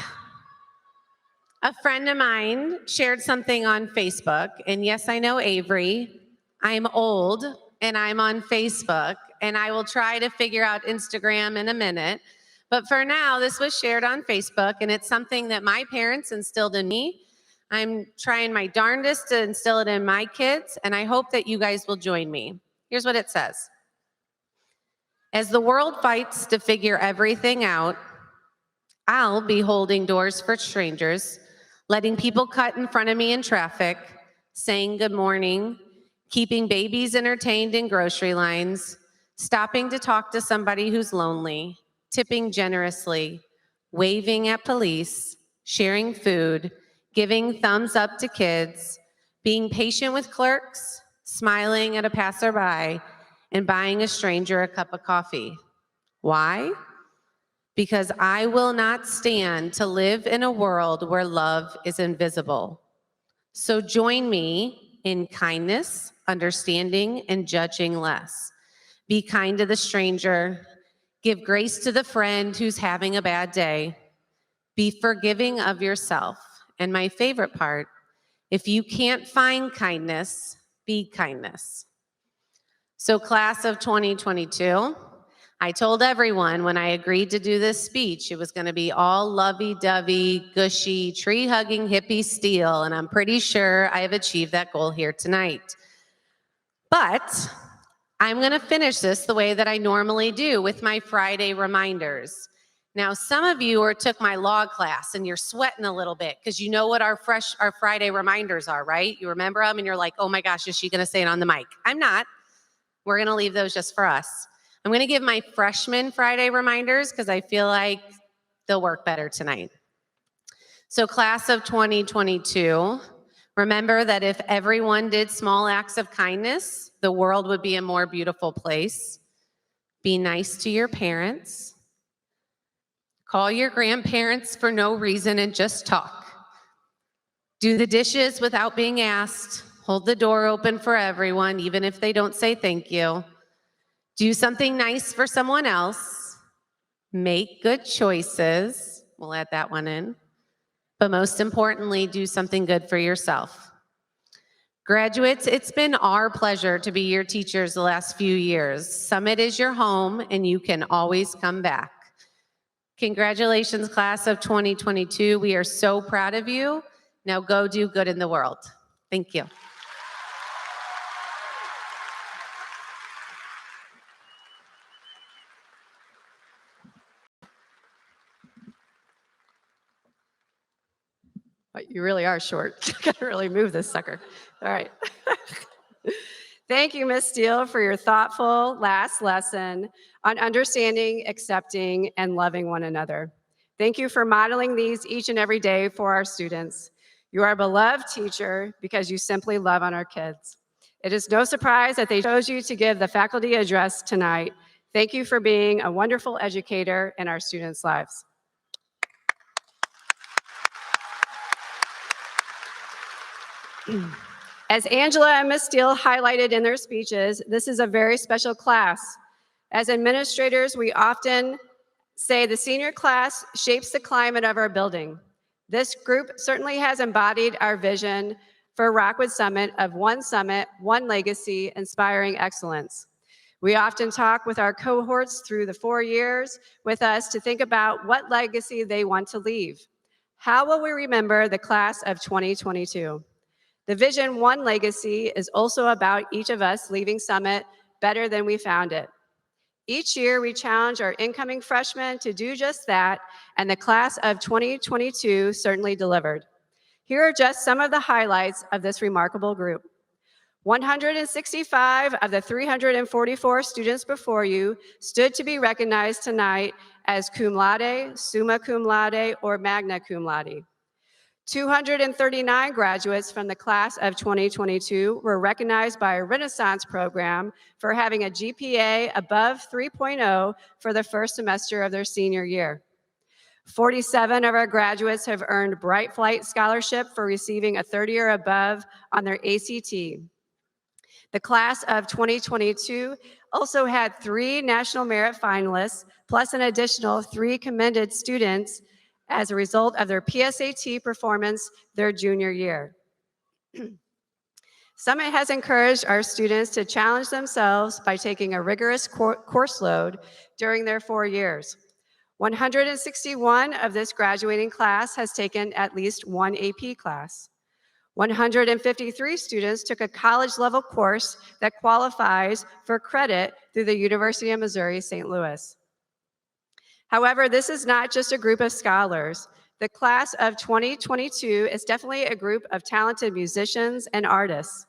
a friend of mine shared something on Facebook. And yes, I know Avery. I'm old and I'm on Facebook. And I will try to figure out Instagram in a minute. But for now, this was shared on Facebook. And it's something that my parents instilled in me. I'm trying my darndest to instill it in my kids, and I hope that you guys will join me. Here's what it says. As the world fights to figure everything out, I'll be holding doors for strangers, letting people cut in front of me in traffic, saying good morning, keeping babies entertained in grocery lines, stopping to talk to somebody who's lonely, tipping generously, waving at police, sharing food, giving thumbs up to kids, being patient with clerks, smiling at a passerby, and buying a stranger a cup of coffee. Why? Because I will not stand to live in a world where love is invisible. So join me in kindness, understanding, and judging less. Be kind to the stranger. Give grace to the friend who's having a bad day. Be forgiving of yourself. And my favorite part, if you can't find kindness, be kindness. So class of 2022, I told everyone when I agreed to do this speech, it was going to be all lovey-dovey, gushy, tree-hugging hippie steel, and I'm pretty sure I have achieved that goal here tonight. But I'm going to finish this the way that I normally do with my Friday reminders. Now, some of you took my log class and you're sweating a little bit because you know what our Friday reminders are, right? You remember them and you're like, oh my gosh, is she going to say it on the mic? I'm not. We're going to leave those just for us. I'm going to give my freshman Friday reminders because I feel like they'll work better tonight. So class of 2022, remember that if everyone did small acts of kindness, the world would be a more beautiful place. Be nice to your parents. Call your grandparents for no reason and just talk. Do the dishes without being asked. Hold the door open for everyone, even if they don't say thank you. Do something nice for someone else. Make good choices. We'll add that one in. But most importantly, do something good for yourself. Graduates, it's been our pleasure to be your teachers the last few years. Summit is your home, and you can always come back. Congratulations, class of 2022. We are so proud of you. Now go do good in the world. Thank you. You really are short. I gotta really move this sucker. All right. Thank you, Ms. Steele, for your thoughtful last lesson on understanding, accepting, and loving one another. Thank you for modeling these each and every day for our students. You are a beloved teacher because you simply love on our kids. It is no surprise that they chose you to give the faculty address tonight. Thank you for being a wonderful educator in our students' lives. As Angela and Ms. Steele highlighted in their speeches, this is a very special class. As administrators, we often say the senior class shapes the climate of our building. This group certainly has embodied our vision for Rockwood Summit of one legacy, inspiring excellence. We often talk with our cohorts through the 4 years with us to think about what legacy they want to leave. How will we remember the class of 2022? The Vision 1 legacy is also about each of us leaving Summit better than we found it. Each year, we challenge our incoming freshmen to do just that, and the class of 2022 certainly delivered. Here are just some of the highlights of this remarkable group. 165 of the 344 students before you stood to be recognized tonight as cum laude, summa cum laude, or magna cum laude. 239 graduates from the class of 2022 were recognized by a Renaissance program for having a GPA above 3.0 for the first semester of their senior year. 47 of our graduates have earned Bright Flight Scholarship for receiving a 30 or above on their ACT. The class of 2022 also had 3 National Merit finalists, plus an additional 3 commended students as a result of their PSAT performance their junior year. Summit has encouraged our students to challenge themselves by taking a rigorous course load during their 4 years. 161 of this graduating class has taken at least 1 AP class. 153 students took a college-level course that qualifies for credit through the University of Missouri, St. Louis. However, this is not just a group of scholars. The class of 2022 is definitely a group of talented musicians and artists.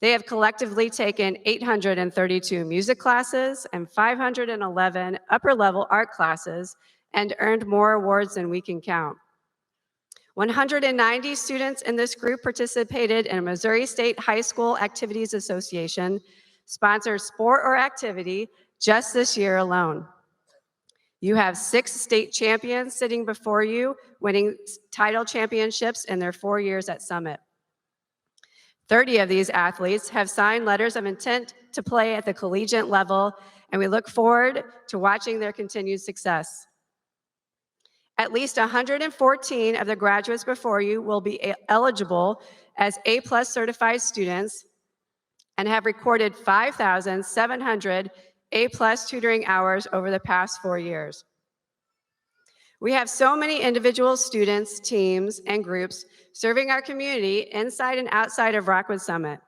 They have collectively taken 832 music classes and 511 upper-level art classes and earned more awards than we can count. 190 students in this group participated in a Missouri State High School Activities Association sponsored sport or activity just this year alone. You have 6 state champions sitting before you, winning title championships in their 4 years at Summit. 30 of these athletes have signed letters of intent to play at the collegiate level, and we look forward to watching their continued success. At least 114 of the graduates before you will be eligible as A+ certified students and have recorded 5,700 A+ tutoring hours over the past 4 years. We have so many individual students, teams, and groups serving our community inside and outside of Rockwood Summit.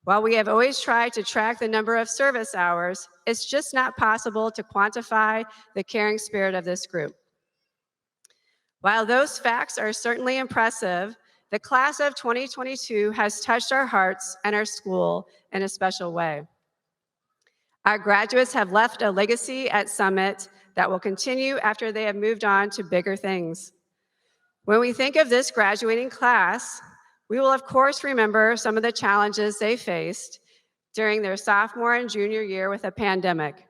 While we have always tried to track the number of service hours, it's just not possible to quantify the caring spirit of this group. While those facts are certainly impressive, the class of 2022 has touched our hearts and our school in a special way. Our graduates have left a legacy at Summit that will continue after they have moved on to bigger things. When we think of this graduating class, we will of course remember some of the challenges they faced during their sophomore and junior year with a pandemic.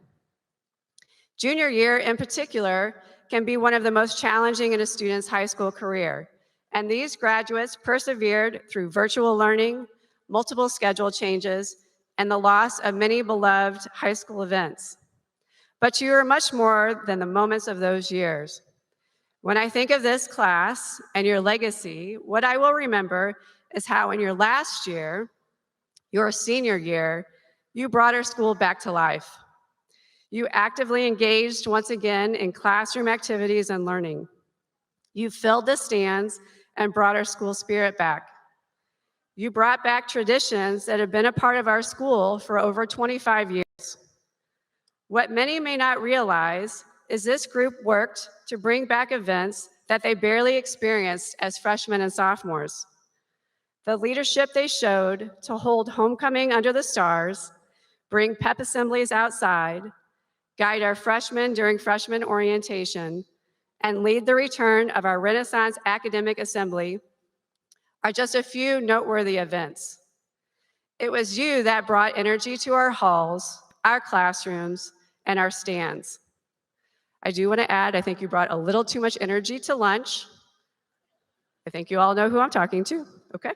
Junior year in particular can be one of the most challenging in a student's high school career, and these graduates persevered through virtual learning, multiple schedule changes, and the loss of many beloved high school events. But you are much more than the moments of those years. When I think of this class and your legacy, what I will remember is how in your last year, your senior year, you brought our school back to life. You actively engaged once again in classroom activities and learning. You filled the stands and brought our school spirit back. You brought back traditions that have been a part of our school for over 25 years. What many may not realize is this group worked to bring back events that they barely experienced as freshmen and sophomores. The leadership they showed to hold homecoming under the stars, bring pep assemblies outside, guide our freshmen during freshman orientation, and lead the return of our Renaissance Academic Assembly are just a few noteworthy events. It was you that brought energy to our halls, our classrooms, and our stands. I do want to add, I think you brought a little too much energy to lunch. I think you all know who I'm talking to, okay?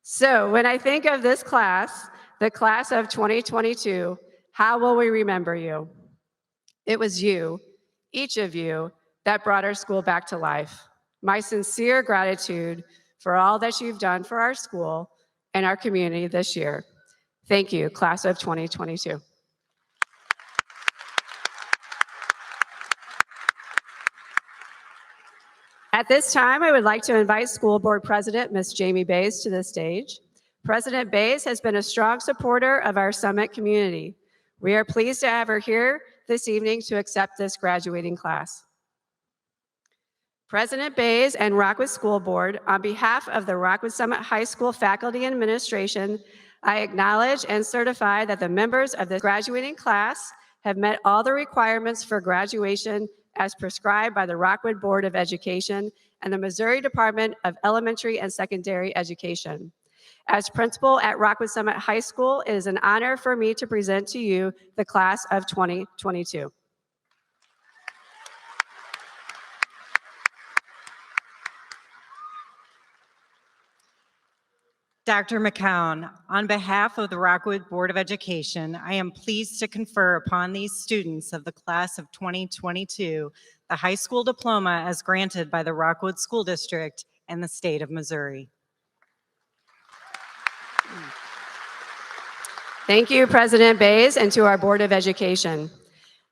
So when I think of this class, the class of 2022, how will we remember you? It was you, each of you, that brought our school back to life. My sincere gratitude for all that you've done for our school and our community this year. Thank you, class of 2022. At this time, I would like to invite School Board President, Ms. Jamie Bays, to the stage. President Bays has been a strong supporter of our Summit community. We are pleased to have her here this evening to accept this graduating class. President Bays and Rockwood School Board, on behalf of the Rockwood Summit High School faculty and administration, I acknowledge and certify that the members of this graduating class have met all the requirements for graduation as prescribed by the Rockwood Board of Education and the Missouri Department of Elementary and Secondary Education. As principal at Rockwood Summit High School, it is an honor for me to present to you the class of 2022. Dr. McCown, on behalf of the Rockwood Board of Education, I am pleased to confer upon these students of the class of 2022 the high school diploma as granted by the Rockwood School District and the state of Missouri. Thank you, President Bays, and to our Board of Education.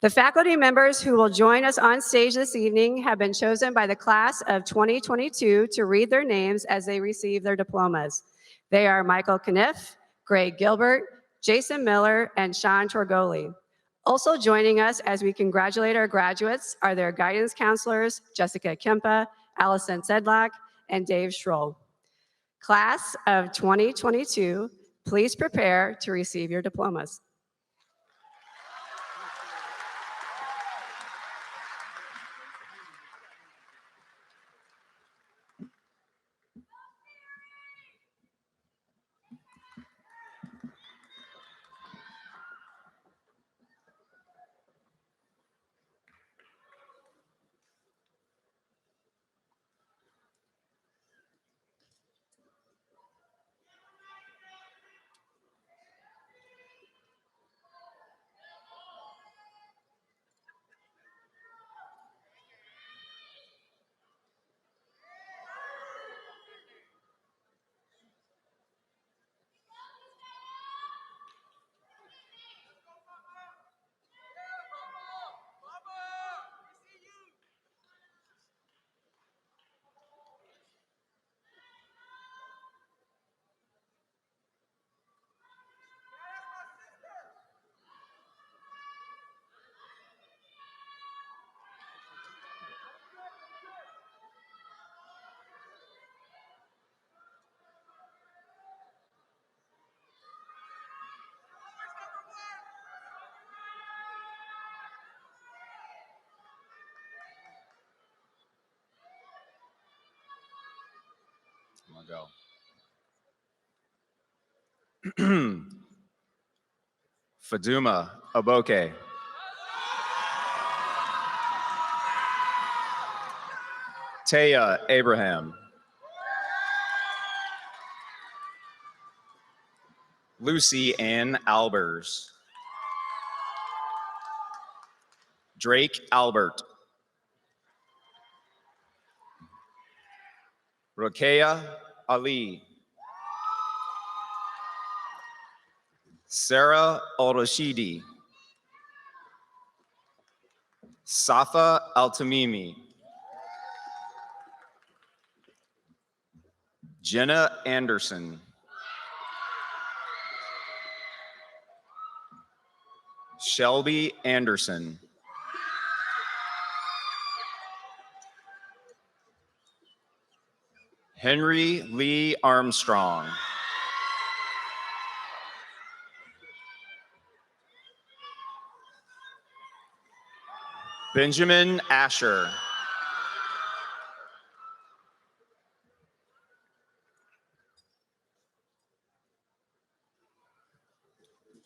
The faculty members who will join us on stage this evening have been chosen by the class of 2022 to read their names as they receive their diplomas. They are Michael Kniff, Greg Gilbert, Jason Miller, and Sean Torgoli. Also joining us as we congratulate our graduates are their guidance counselors, Jessica Kempa, Allison Sedlock, and Dave Schroll. Class of 2022, please prepare to receive your diplomas. Go. Faduma Oboke. Taya Abraham. Lucy Ann Albers. Drake Albert. Rokeya Ali. Sarah Al-Rashidi. Safa Al-Tamimi. Jenna Anderson. Shelby Anderson. Henry Lee Armstrong. Benjamin Asher.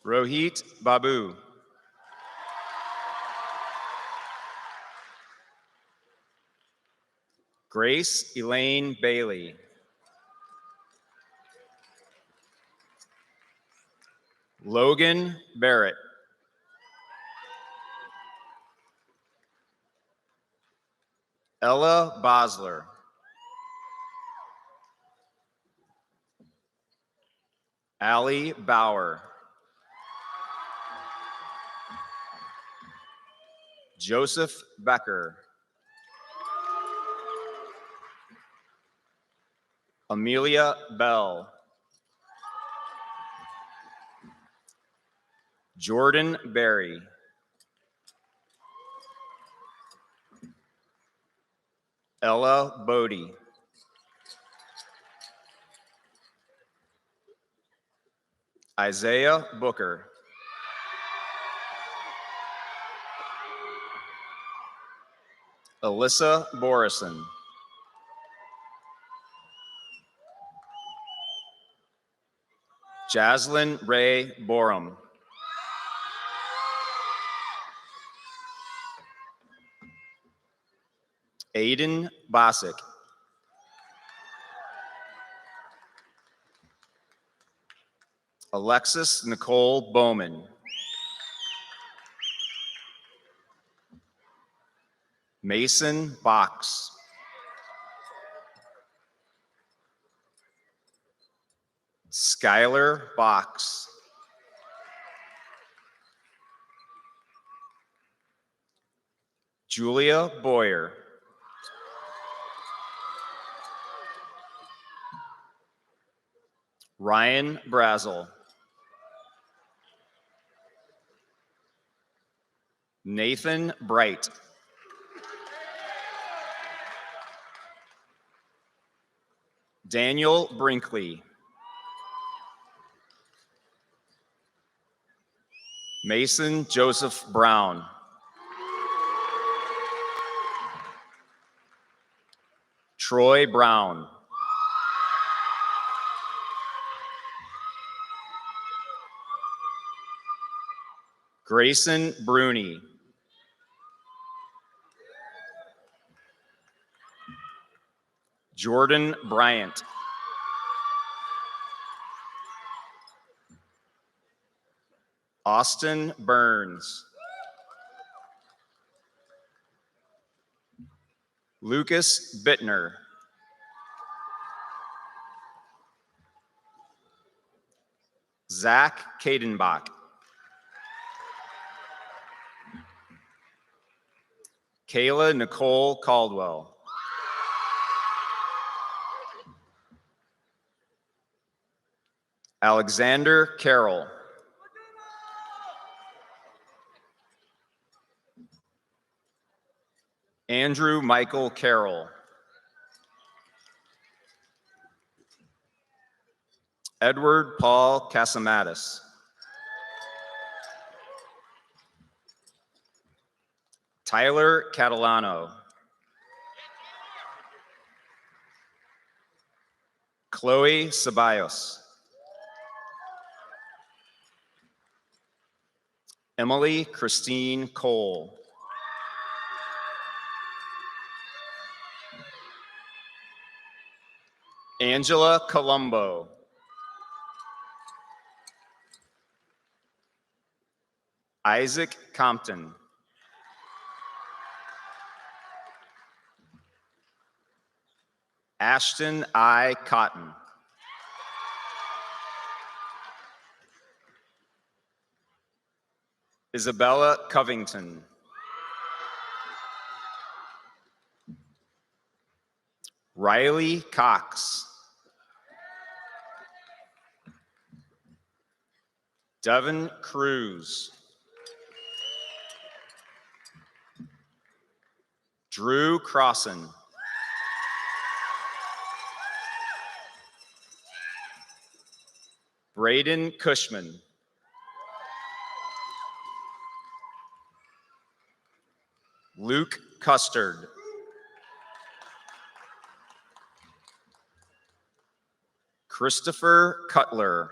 Rohit Babu. Grace Elaine Bailey. Logan Barrett. Ella Bosler. Allie Bauer. Joseph Becker. Amelia Bell. Jordan Berry. Ella Bodie. Isaiah Booker. Alyssa Borison. Jaslyn Ray Borum. Aiden Bosick. Alexis Nicole Bowman. Mason Box. Skylar Box. Julia Boyer. Ryan Brazel. Nathan Bright. Daniel Brinkley. Mason Joseph Brown. Troy Brown. Grayson Bruni. Jordan Bryant. Austin Burns. Lucas Bittner. Zach Kadenbach. Kayla Nicole Caldwell. Alexander Carroll. Andrew Michael Carroll. Edward Paul Casamatis. Tyler Catalano. Chloe Ceballos. Emily Christine Cole. Angela Colombo. Isaac Compton. Ashton I. Cotton. Isabella Covington. Riley Cox. Devin Cruz. Drew Crossan. Braden Cushman. Luke Custard. Christopher Cutler.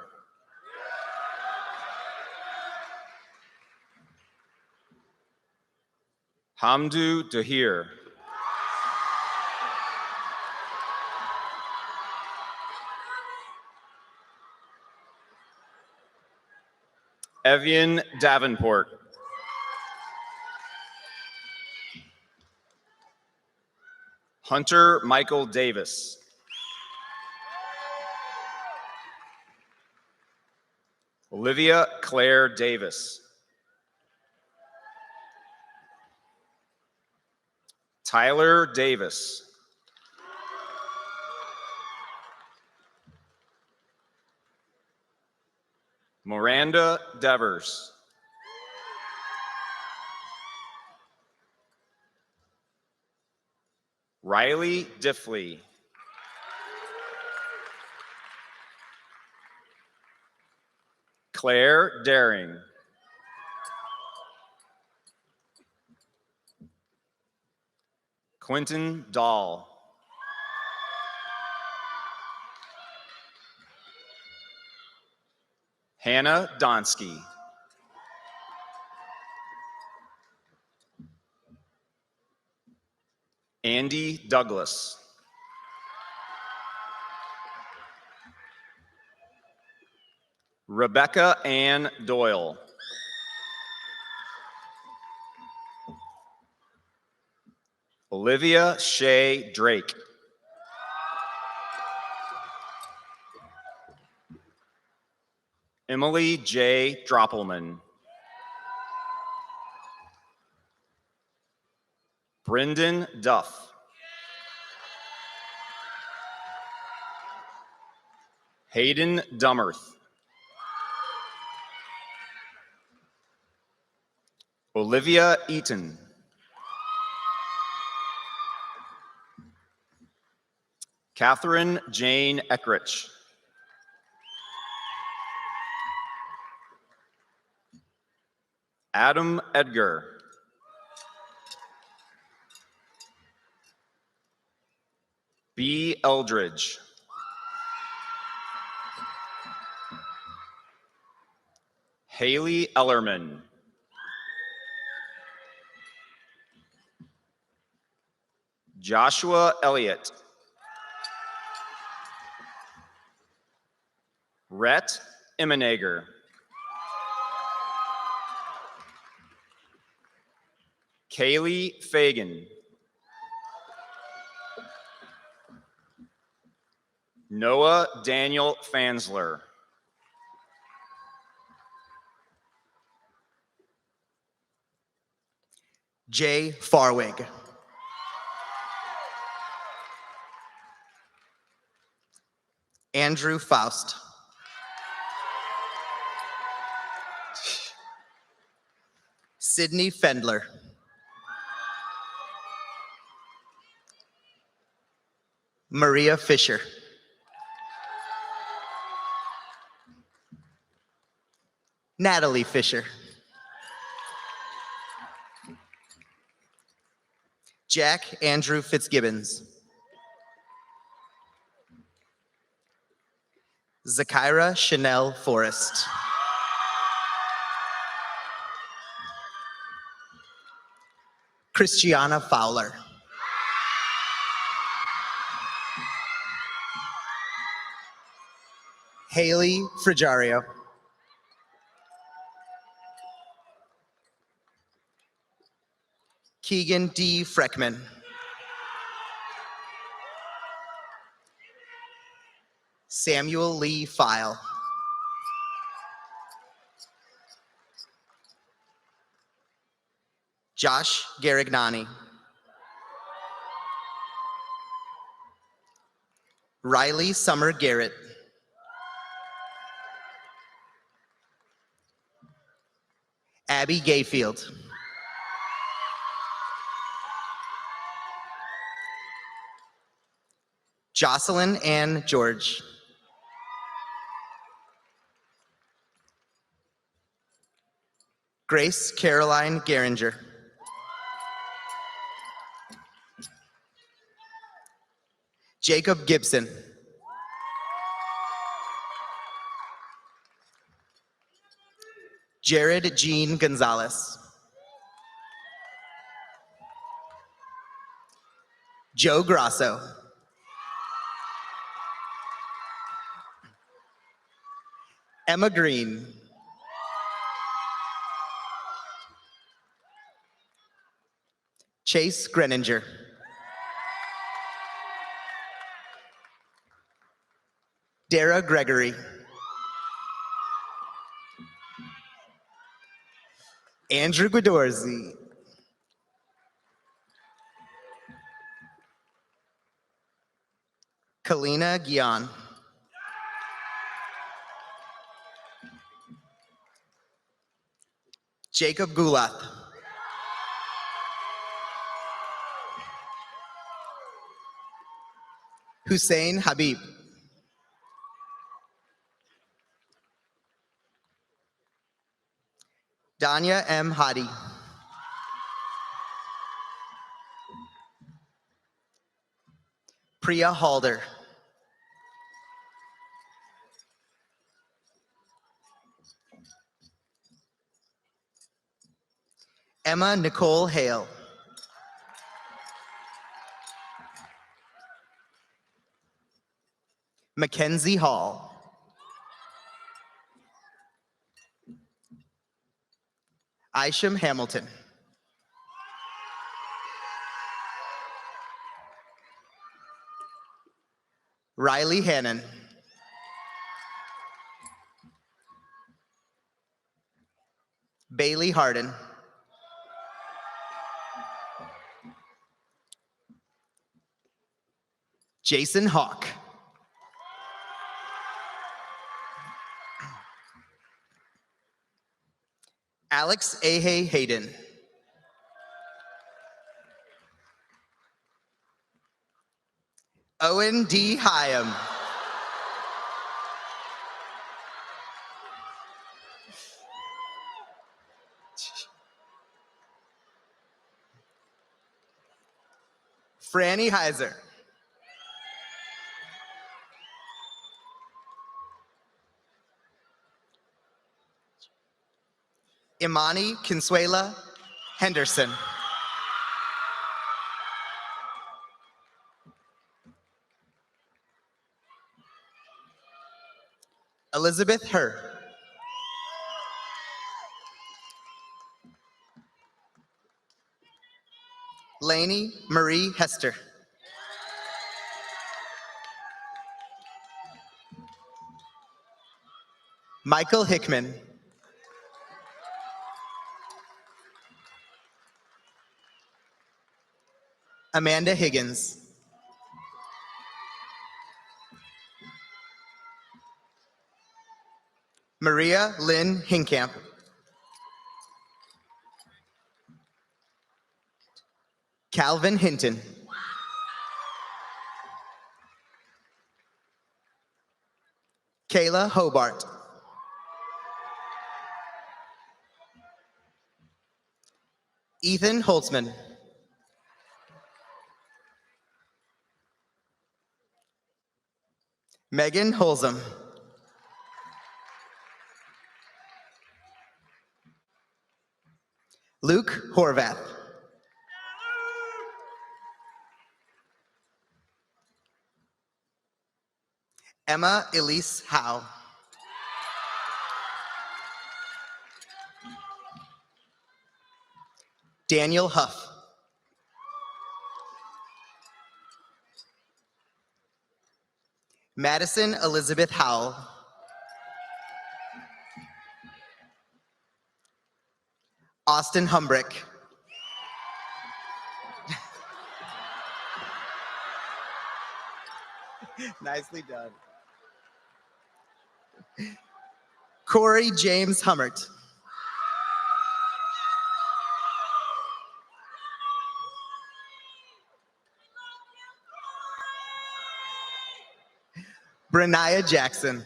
Hamdu Dahir. Evian Davenport. Hunter Michael Davis. Olivia Claire Davis. Tyler Davis. Miranda Devers. Riley Diffley. Claire Daring. Quentin Dahl. Hannah Donsky. Andy Douglas. Rebecca Ann Doyle. Olivia Shea Drake. Emily J. Droppelman. Brendan Duff. Hayden Dummerth. Olivia Eaton. Catherine Jane Eckrich. Adam Edgar. B. Eldridge. Haley Ellerman. Joshua Elliott. Rhett Emmenager. Kaylee Fagan. Noah Daniel Fansler. Jay Farwig. Andrew Faust. Sydney Fendler. Maria Fisher. Natalie Fisher. Jack Andrew Fitzgibbons. Zakira Chanel Forrest. Christiana Fowler. Haley Frigario. Keegan D. Freckman. Samuel Lee File. Josh Garignani. Riley Summer Garrett. Abby Gayfield. Jocelyn Ann George. Grace Caroline Geringer. Jacob Gibson. Jared Jean Gonzalez. Joe Grasso. Emma Green. Chase Greninger. Dara Gregory. Andrew Guidorzi. Kalina Guion. Jacob Gulath. Hussein Habib. Danya M. Hadi. Priya Halder. Emma Nicole Hale. Mackenzie Hall. Isham Hamilton. Riley Hannon. Bailey Harden. Jason Hawk. Alex Ahe Hayden. Owen D. Hyam. Franny Heiser. Imani Consuela Henderson. Elizabeth Herr. Lainey Marie Hester. Michael Hickman. Amanda Higgins. Maria Lynn Hinkamp. Calvin Hinton. Kayla Hobart. Ethan Holtzman. Megan Holzam. Luke Horvath. Emma Elise Howe. Daniel Huff. Madison Elizabeth Howell. Austin Humbrick. Nicely done. Corey James Hummert. Brenia Jackson.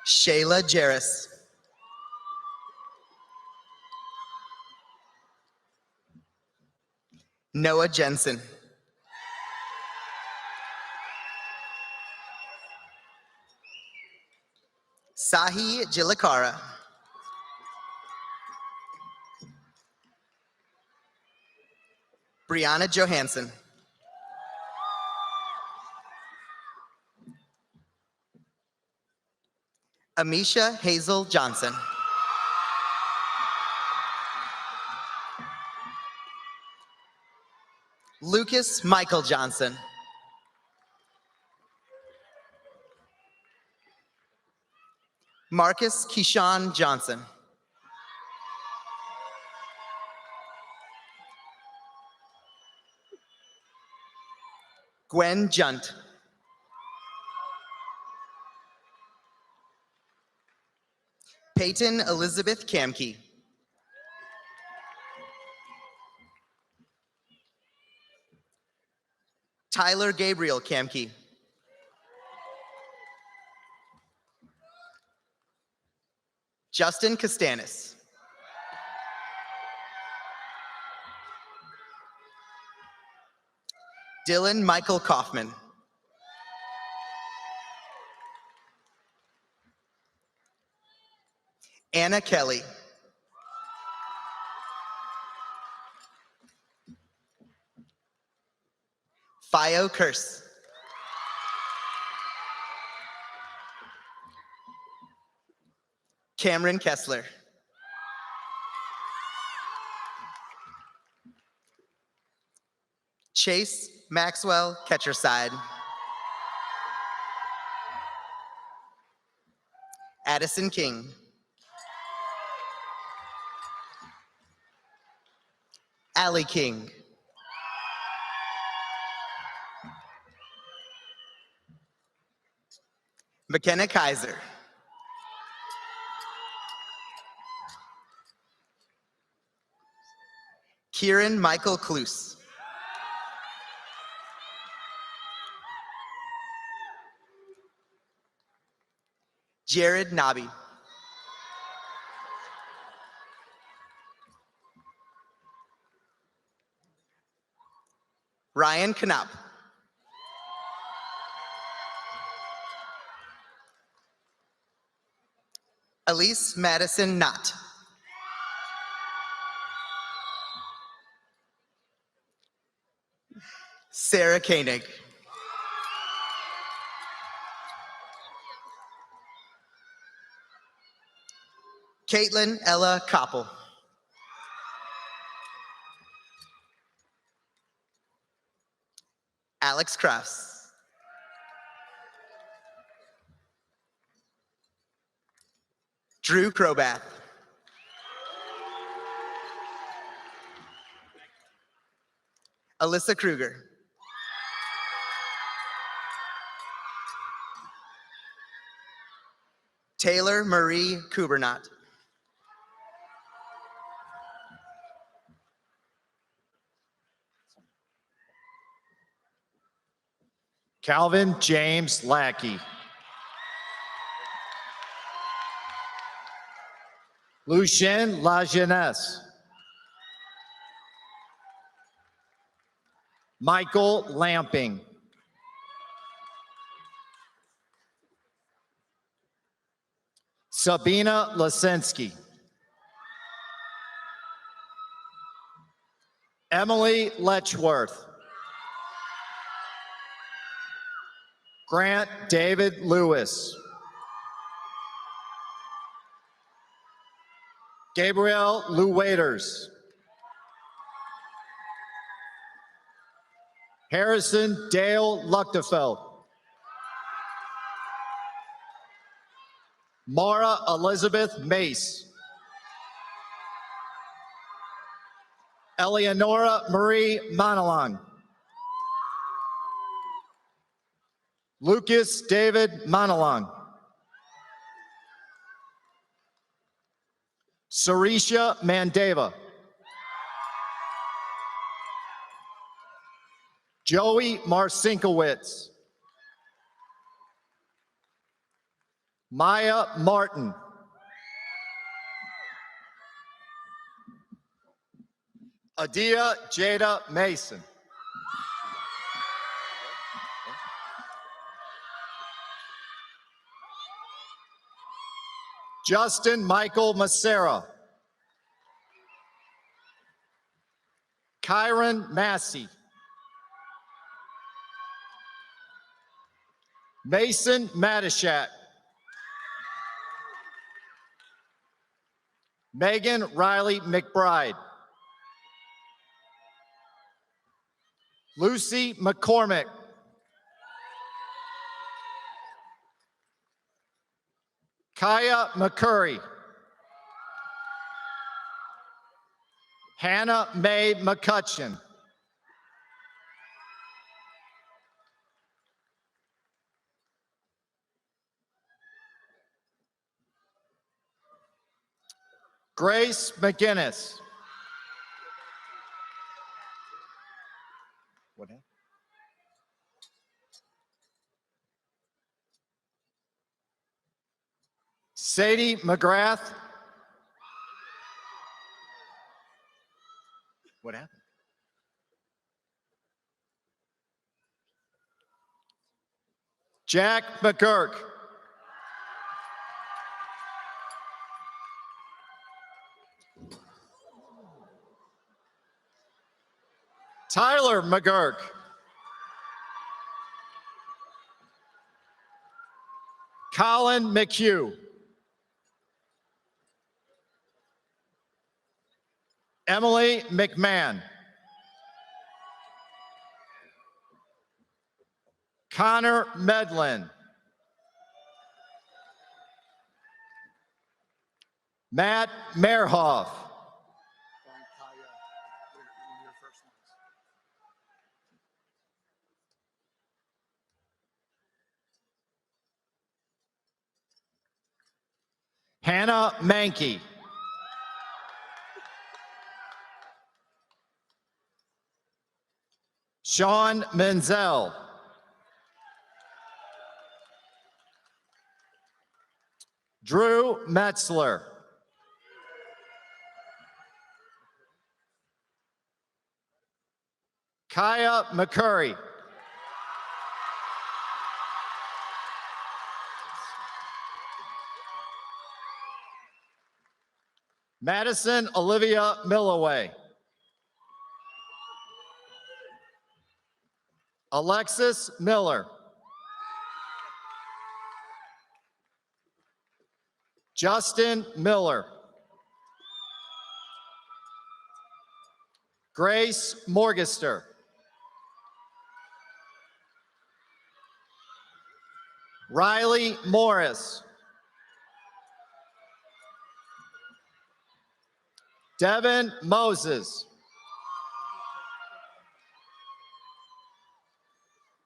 Shayla Jarris. Noah Jensen. Sahi Jilakara. Brianna Johansson. Amisha Hazel Johnson. Lucas Michael Johnson. Marcus Keyshawn Johnson. Gwen Junt. Peyton Elizabeth Kamke. Tyler Gabriel Kamke. Justin Costanis. Dylan Michael Kaufman. Anna Kelly. Fio Curse. Cameron Kessler. Chase Maxwell Ketcherside. Addison King. Allie King. McKenna Kaiser. Kieran Michael Klus. Jared Nobby. Ryan Knapp. Elise Madison Knott. Sarah Koenig. Caitlin Ella Koppel. Alex Krause. Drew Crobath. Alyssa Kruger. Taylor Marie Kubernat. Calvin James Lackey. Lucien Lajeunesse. Michael Lamping. Sabina Lasensky. Emily Letchworth. Grant David Lewis. Gabrielle Lou Waiters. Harrison Dale Luchtefeld. Mara Elizabeth Mace. Eleonora Marie Manalon. Lucas David Manalon. Sarisha Mandeva. Joey Marcinkowitz. Maya Martin. Adia Jada Mason. Justin Michael Macera. Kyron Massey. Mason Matishak. Megan Riley McBride. Lucy McCormick. Kaya McCurry. Hannah Mae McCutcheon. Grace McGinnis. What happened? Sadie McGrath. What happened? Jack McGurk. Tyler McGurk. Colin McHugh. Emily McMahon. Connor Medlin. Matt Merhoff. Hannah Mankey. Sean Menzel. Drew Metzler. Kaya McCurry. Madison Olivia Milloway. Alexis Miller. Justin Miller. Grace Morgister. Riley Morris. Devin Moses.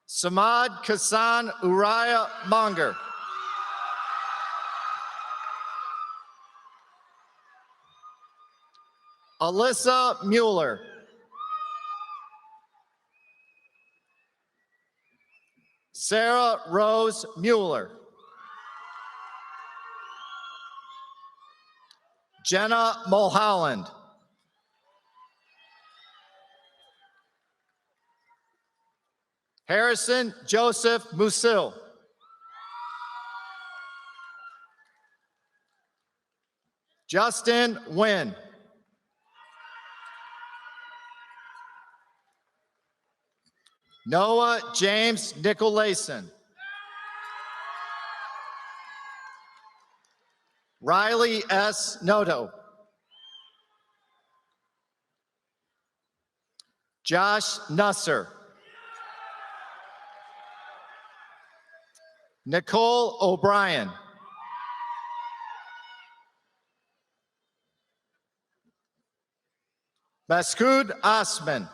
Samad Kassan Uriah Monger. Alyssa Mueller. Sarah Rose Mueller. Jenna Mulholland. Harrison Joseph Musil. Justin Wynn. Noah James Nicolason. Riley S. Noto. Josh Nusser. Nicole O'Brien. Maskoud Osman.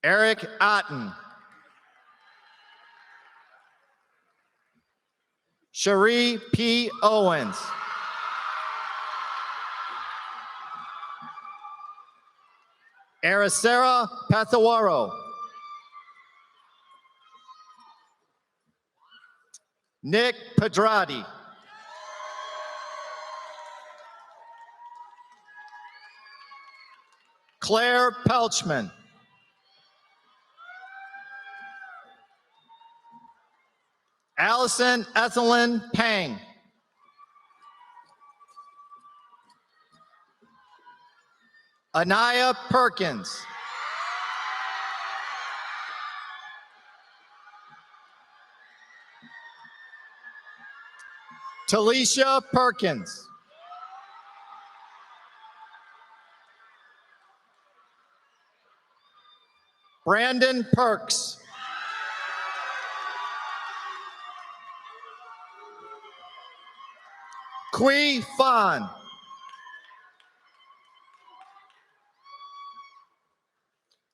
Eric Otten. Cherie P. Owens. Aracera Pathawaro. Nick Pedrati. Claire Pelchman. Allison Ethelyn Pang. Anaya Perkins. Talisha Perkins. Brandon Perks. Kui Fan.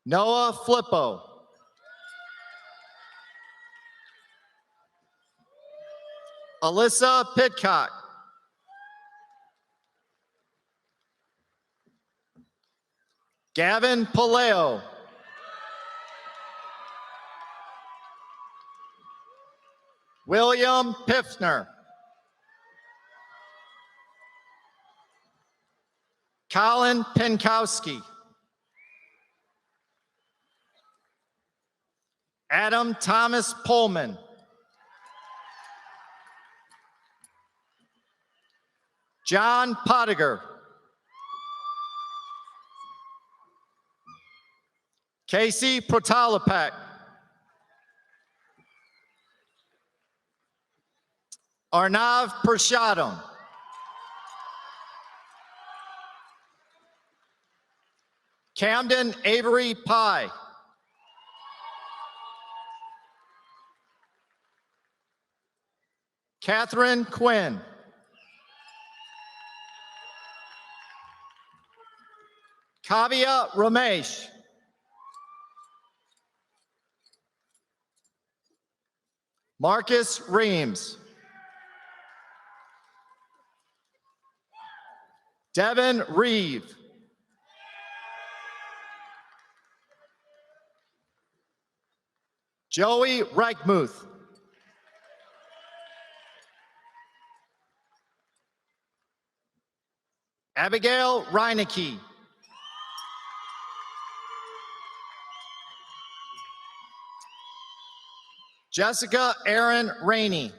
Noah Flippo. Alyssa Pitcock. Gavin Paleo. William Piffner. Colin Penkowski. Adam Thomas Pullman. John Pottiger. Casey Protalapek. Arnav Prashadam. Camden Avery Pye. Catherine Quinn. Kavya Ramesh. Marcus Reams. Devin Reeve. Joey Reichmuth. Abigail Reinecke. Jessica Erin Rainey.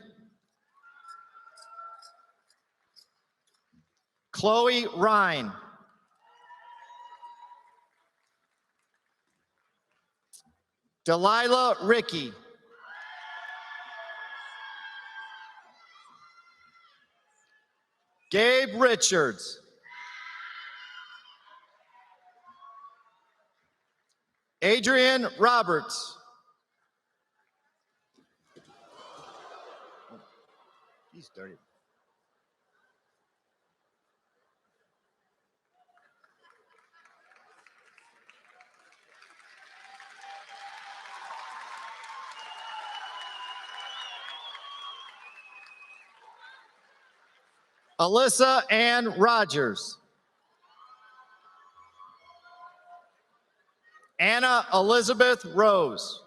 Chloe Ryan. Delilah Ricky. Gabe Richards. Adrian Roberts. He's dirty. Alyssa Ann Rogers. Anna Elizabeth Rose.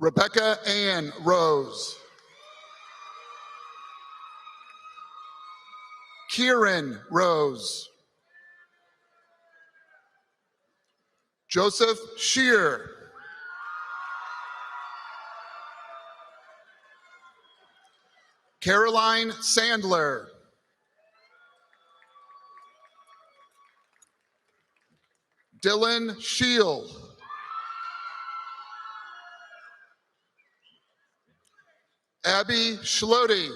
Rebecca Ann Rose. Kieran Rose. Joseph Shear. Caroline Sandler. Dylan Shield. Abby Schlody.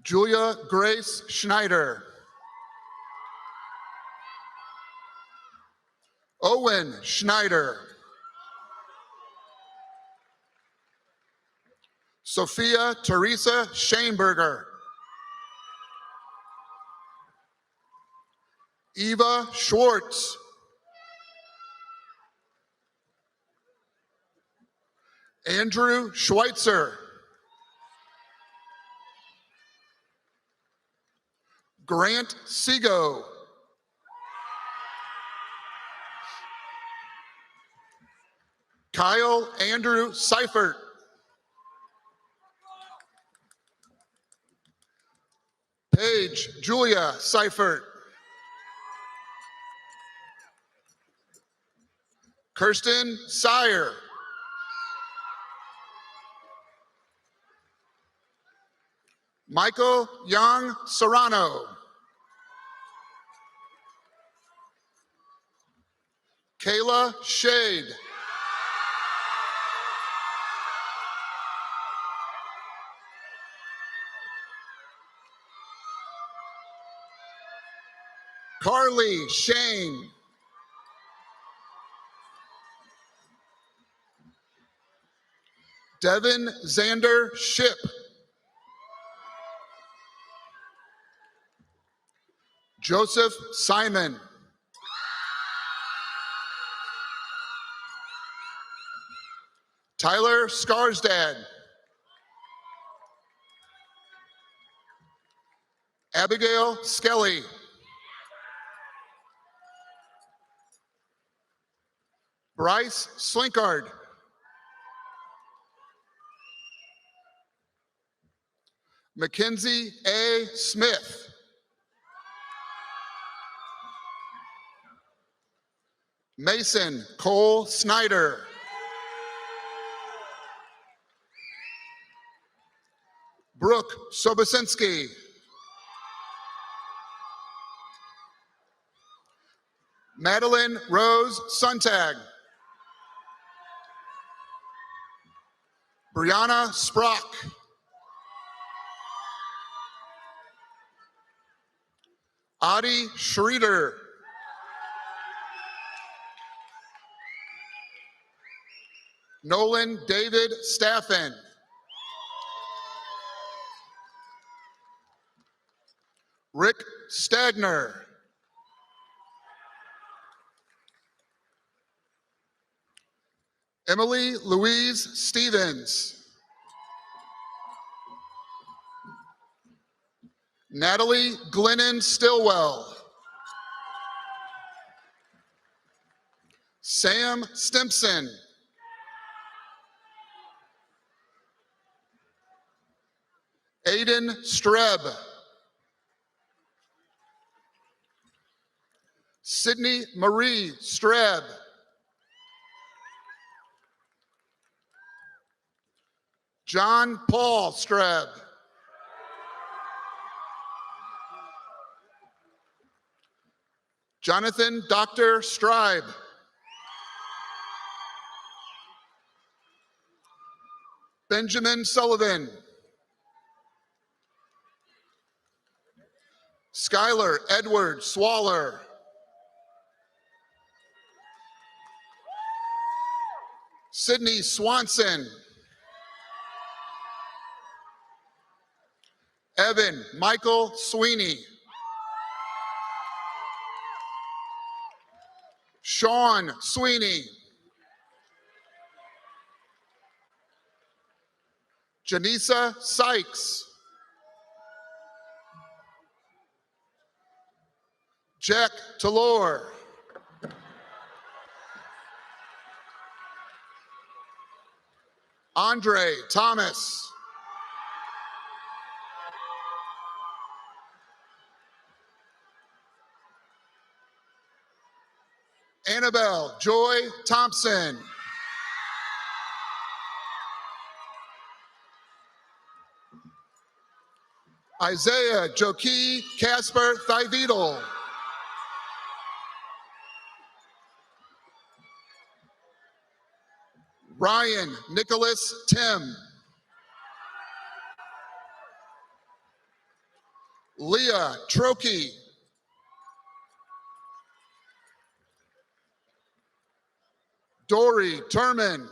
Julia Grace Schneider. Owen Schneider. Sophia Teresa Schoenberger. Eva Schwartz. Andrew Schweitzer. Grant Sego. Kyle Andrew Seifert. Paige Julia Seifert. Kirsten Sire. Michael Young Serrano. Kayla Shade. Carly Shane. Devin Xander Ship. Joseph Simon. Tyler Skarsdad. Abigail Skelly. Bryce Slinkard. Mackenzie A. Smith. Mason Cole Snyder. Brooke Sobosinski. Madeline Rose Sontag. Brianna Sprock. Adi Schroeder. Nolan David Staffen. Rick Stagner. Emily Louise Stevens. Natalie Glennon Stillwell. Sam Stimpson. Aiden Streb. Sydney Marie Streb. John Paul Streb. Jonathan Dr. Stribe. Benjamin Sullivan. Skylar Edward Swaller. Sydney Swanson. Evan Michael Sweeney. Sean Sweeney. Janisa Sykes. Jack Talor. Andre Thomas. Annabelle Joy Thompson. Isaiah Joki Casper Thividal. Ryan Nicholas Tim. Leah Trokey. Dory Turman.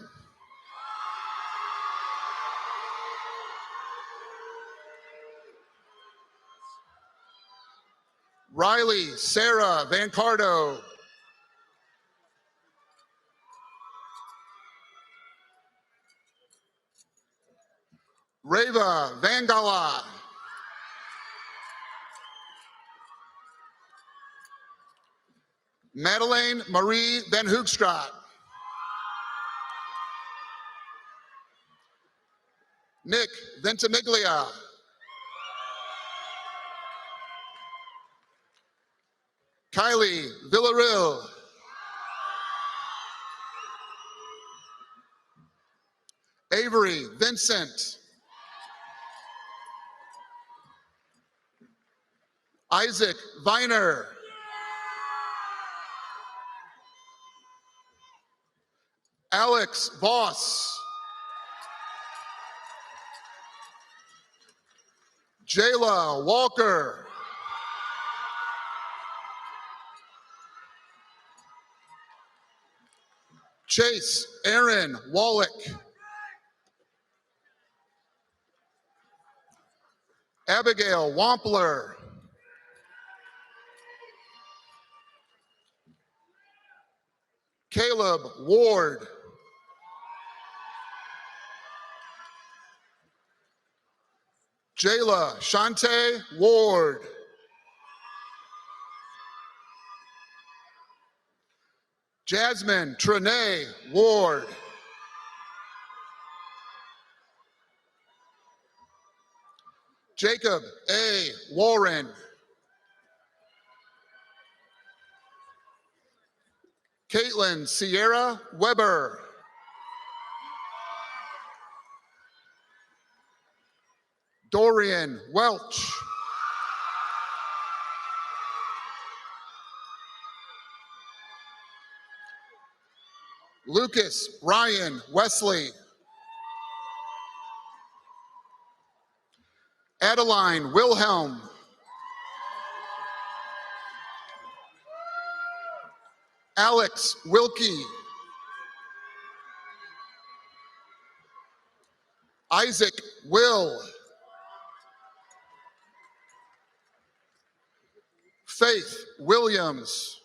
Riley Sarah Van Cardo. Reva Vangala. Madeleine Marie Van Hoogstraat. Nick Ventimiglia. Kylie Villarreal. Avery Vincent. Isaac Viner. Alex Voss. Jayla Walker. Chase Aaron Wallach. Abigail Wampler. Caleb Ward. Jayla Shante Ward. Jasmine Trinae Ward. Jacob A. Warren. Caitlin Sierra Weber. Dorian Welch. Lucas Ryan Wesley. Adeline Wilhelm. Alex Wilkie. Isaac Will. Faith Williams.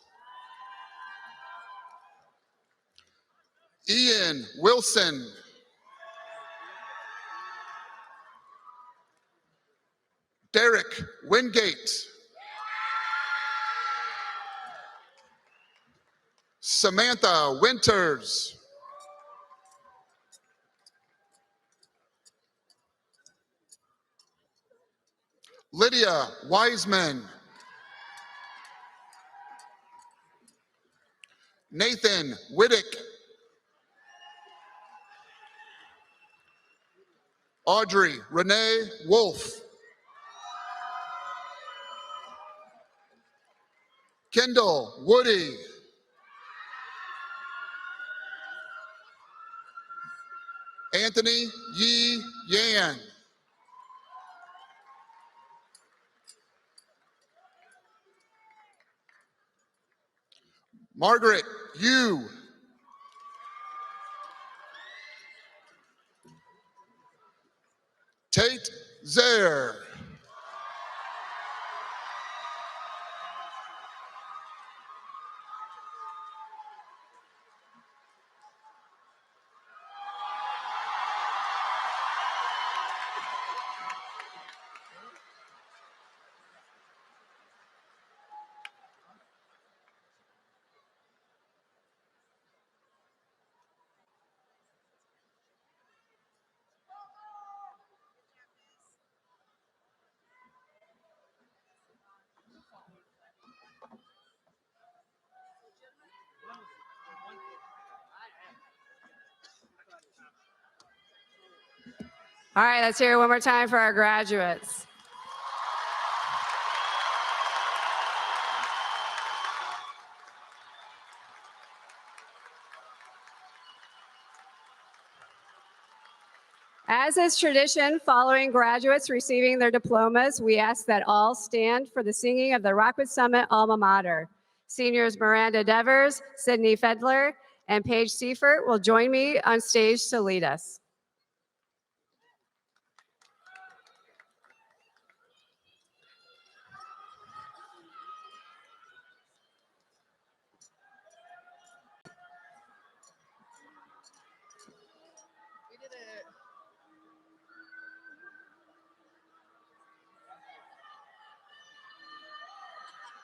Ian Wilson. Derek Wingate. Samantha Winters. Lydia Wiseman. Nathan Whittick. Audrey Renee Wolf. Kendall Woody. Anthony Yi Yan. Margaret Yu. Tate Zaire. All right, let's hear it one more time for our graduates. As is tradition, following graduates receiving their diplomas, we ask that all stand for the singing of the Rockwood Summit alma mater. Seniors Miranda Devers, Sydney Fedler, and Paige Seifert will join me on stage to lead us.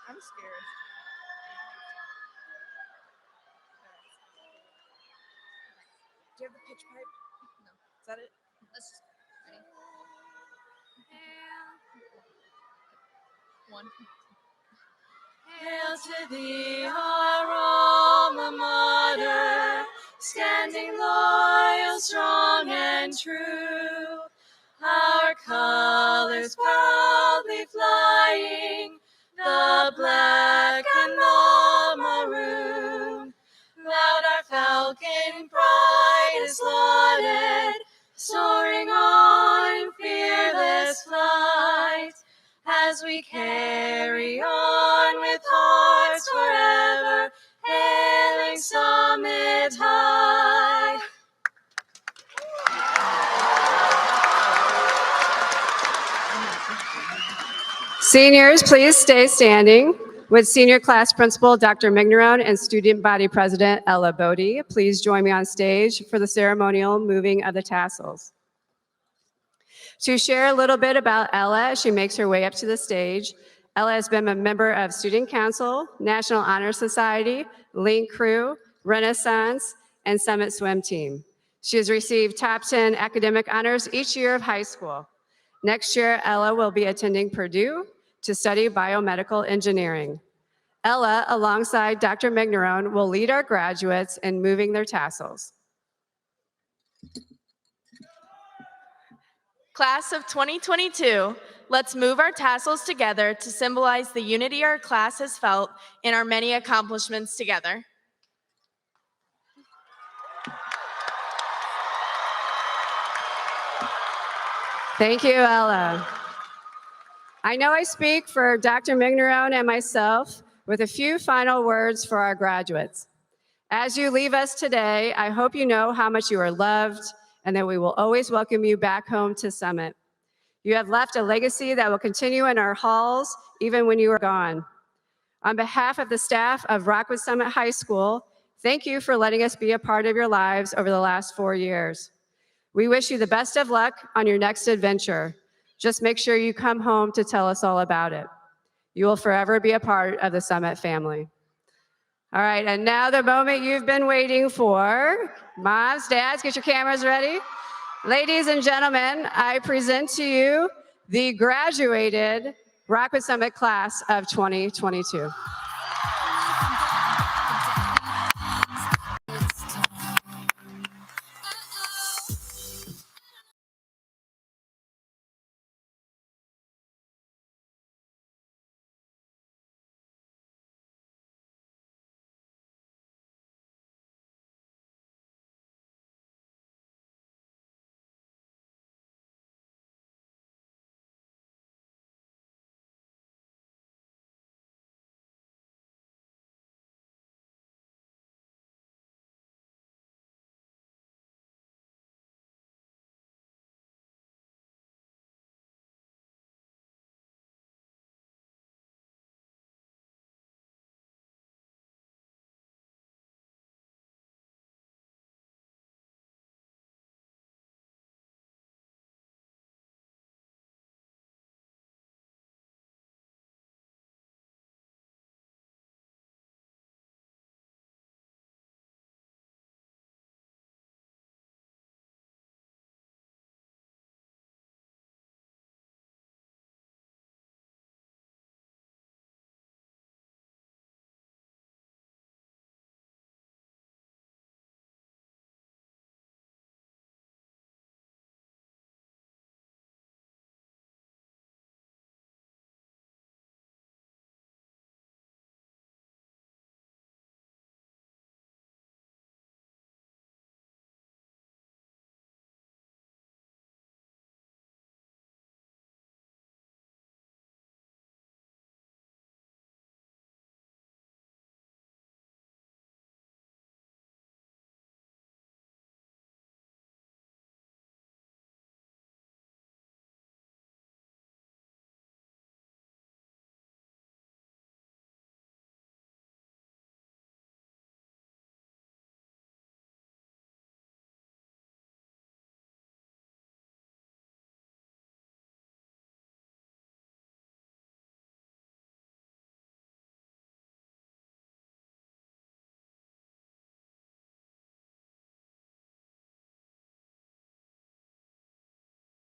I'm scared. Do you have the pitch pipe? No. Is that it? Let's just ready. One. Hail to thee, our alma mater, standing loyal, strong, and true. Our colors proudly flying, the black and the maroon. Loud our falcon pride is lauded, soaring on in fearless flight, as we carry on with hearts forever, hailing summit high. Seniors, please stay standing. With Senior Class Principal Dr. Mignerone and Student Body President Ella Bodie, please join me on stage for the ceremonial moving of the tassels. To share a little bit about Ella as she makes her way up to the stage, Ella has been a member of Student Council, National Honor Society, Link Crew, Renaissance, and Summit Swim Team. She has received top 10 academic honors each year of high school. Next year, Ella will be attending Purdue to study biomedical engineering. Ella, alongside Dr. Mignerone, will lead our graduates in moving their tassels. Class of 2022, let's move our tassels together to symbolize the unity our class has felt in our many accomplishments together. Thank you, Ella. I know I speak for Dr. Mignerone and myself with a few final words for our graduates. As you leave us today, I hope you know how much you are loved and that we will always welcome you back home to Summit. You have left a legacy that will continue in our halls even when you are gone. On behalf of the staff of Rockwood Summit High School, thank you for letting us be a part of your lives over the last 4 years. We wish you the best of luck on your next adventure. Just make sure you come home to tell us all about it. You will forever be a part of the Summit family. All right, and now the moment you've been waiting for. Moms, dads, get your cameras ready. Ladies and gentlemen, I present to you the graduated Rockwood Summit class of 2022.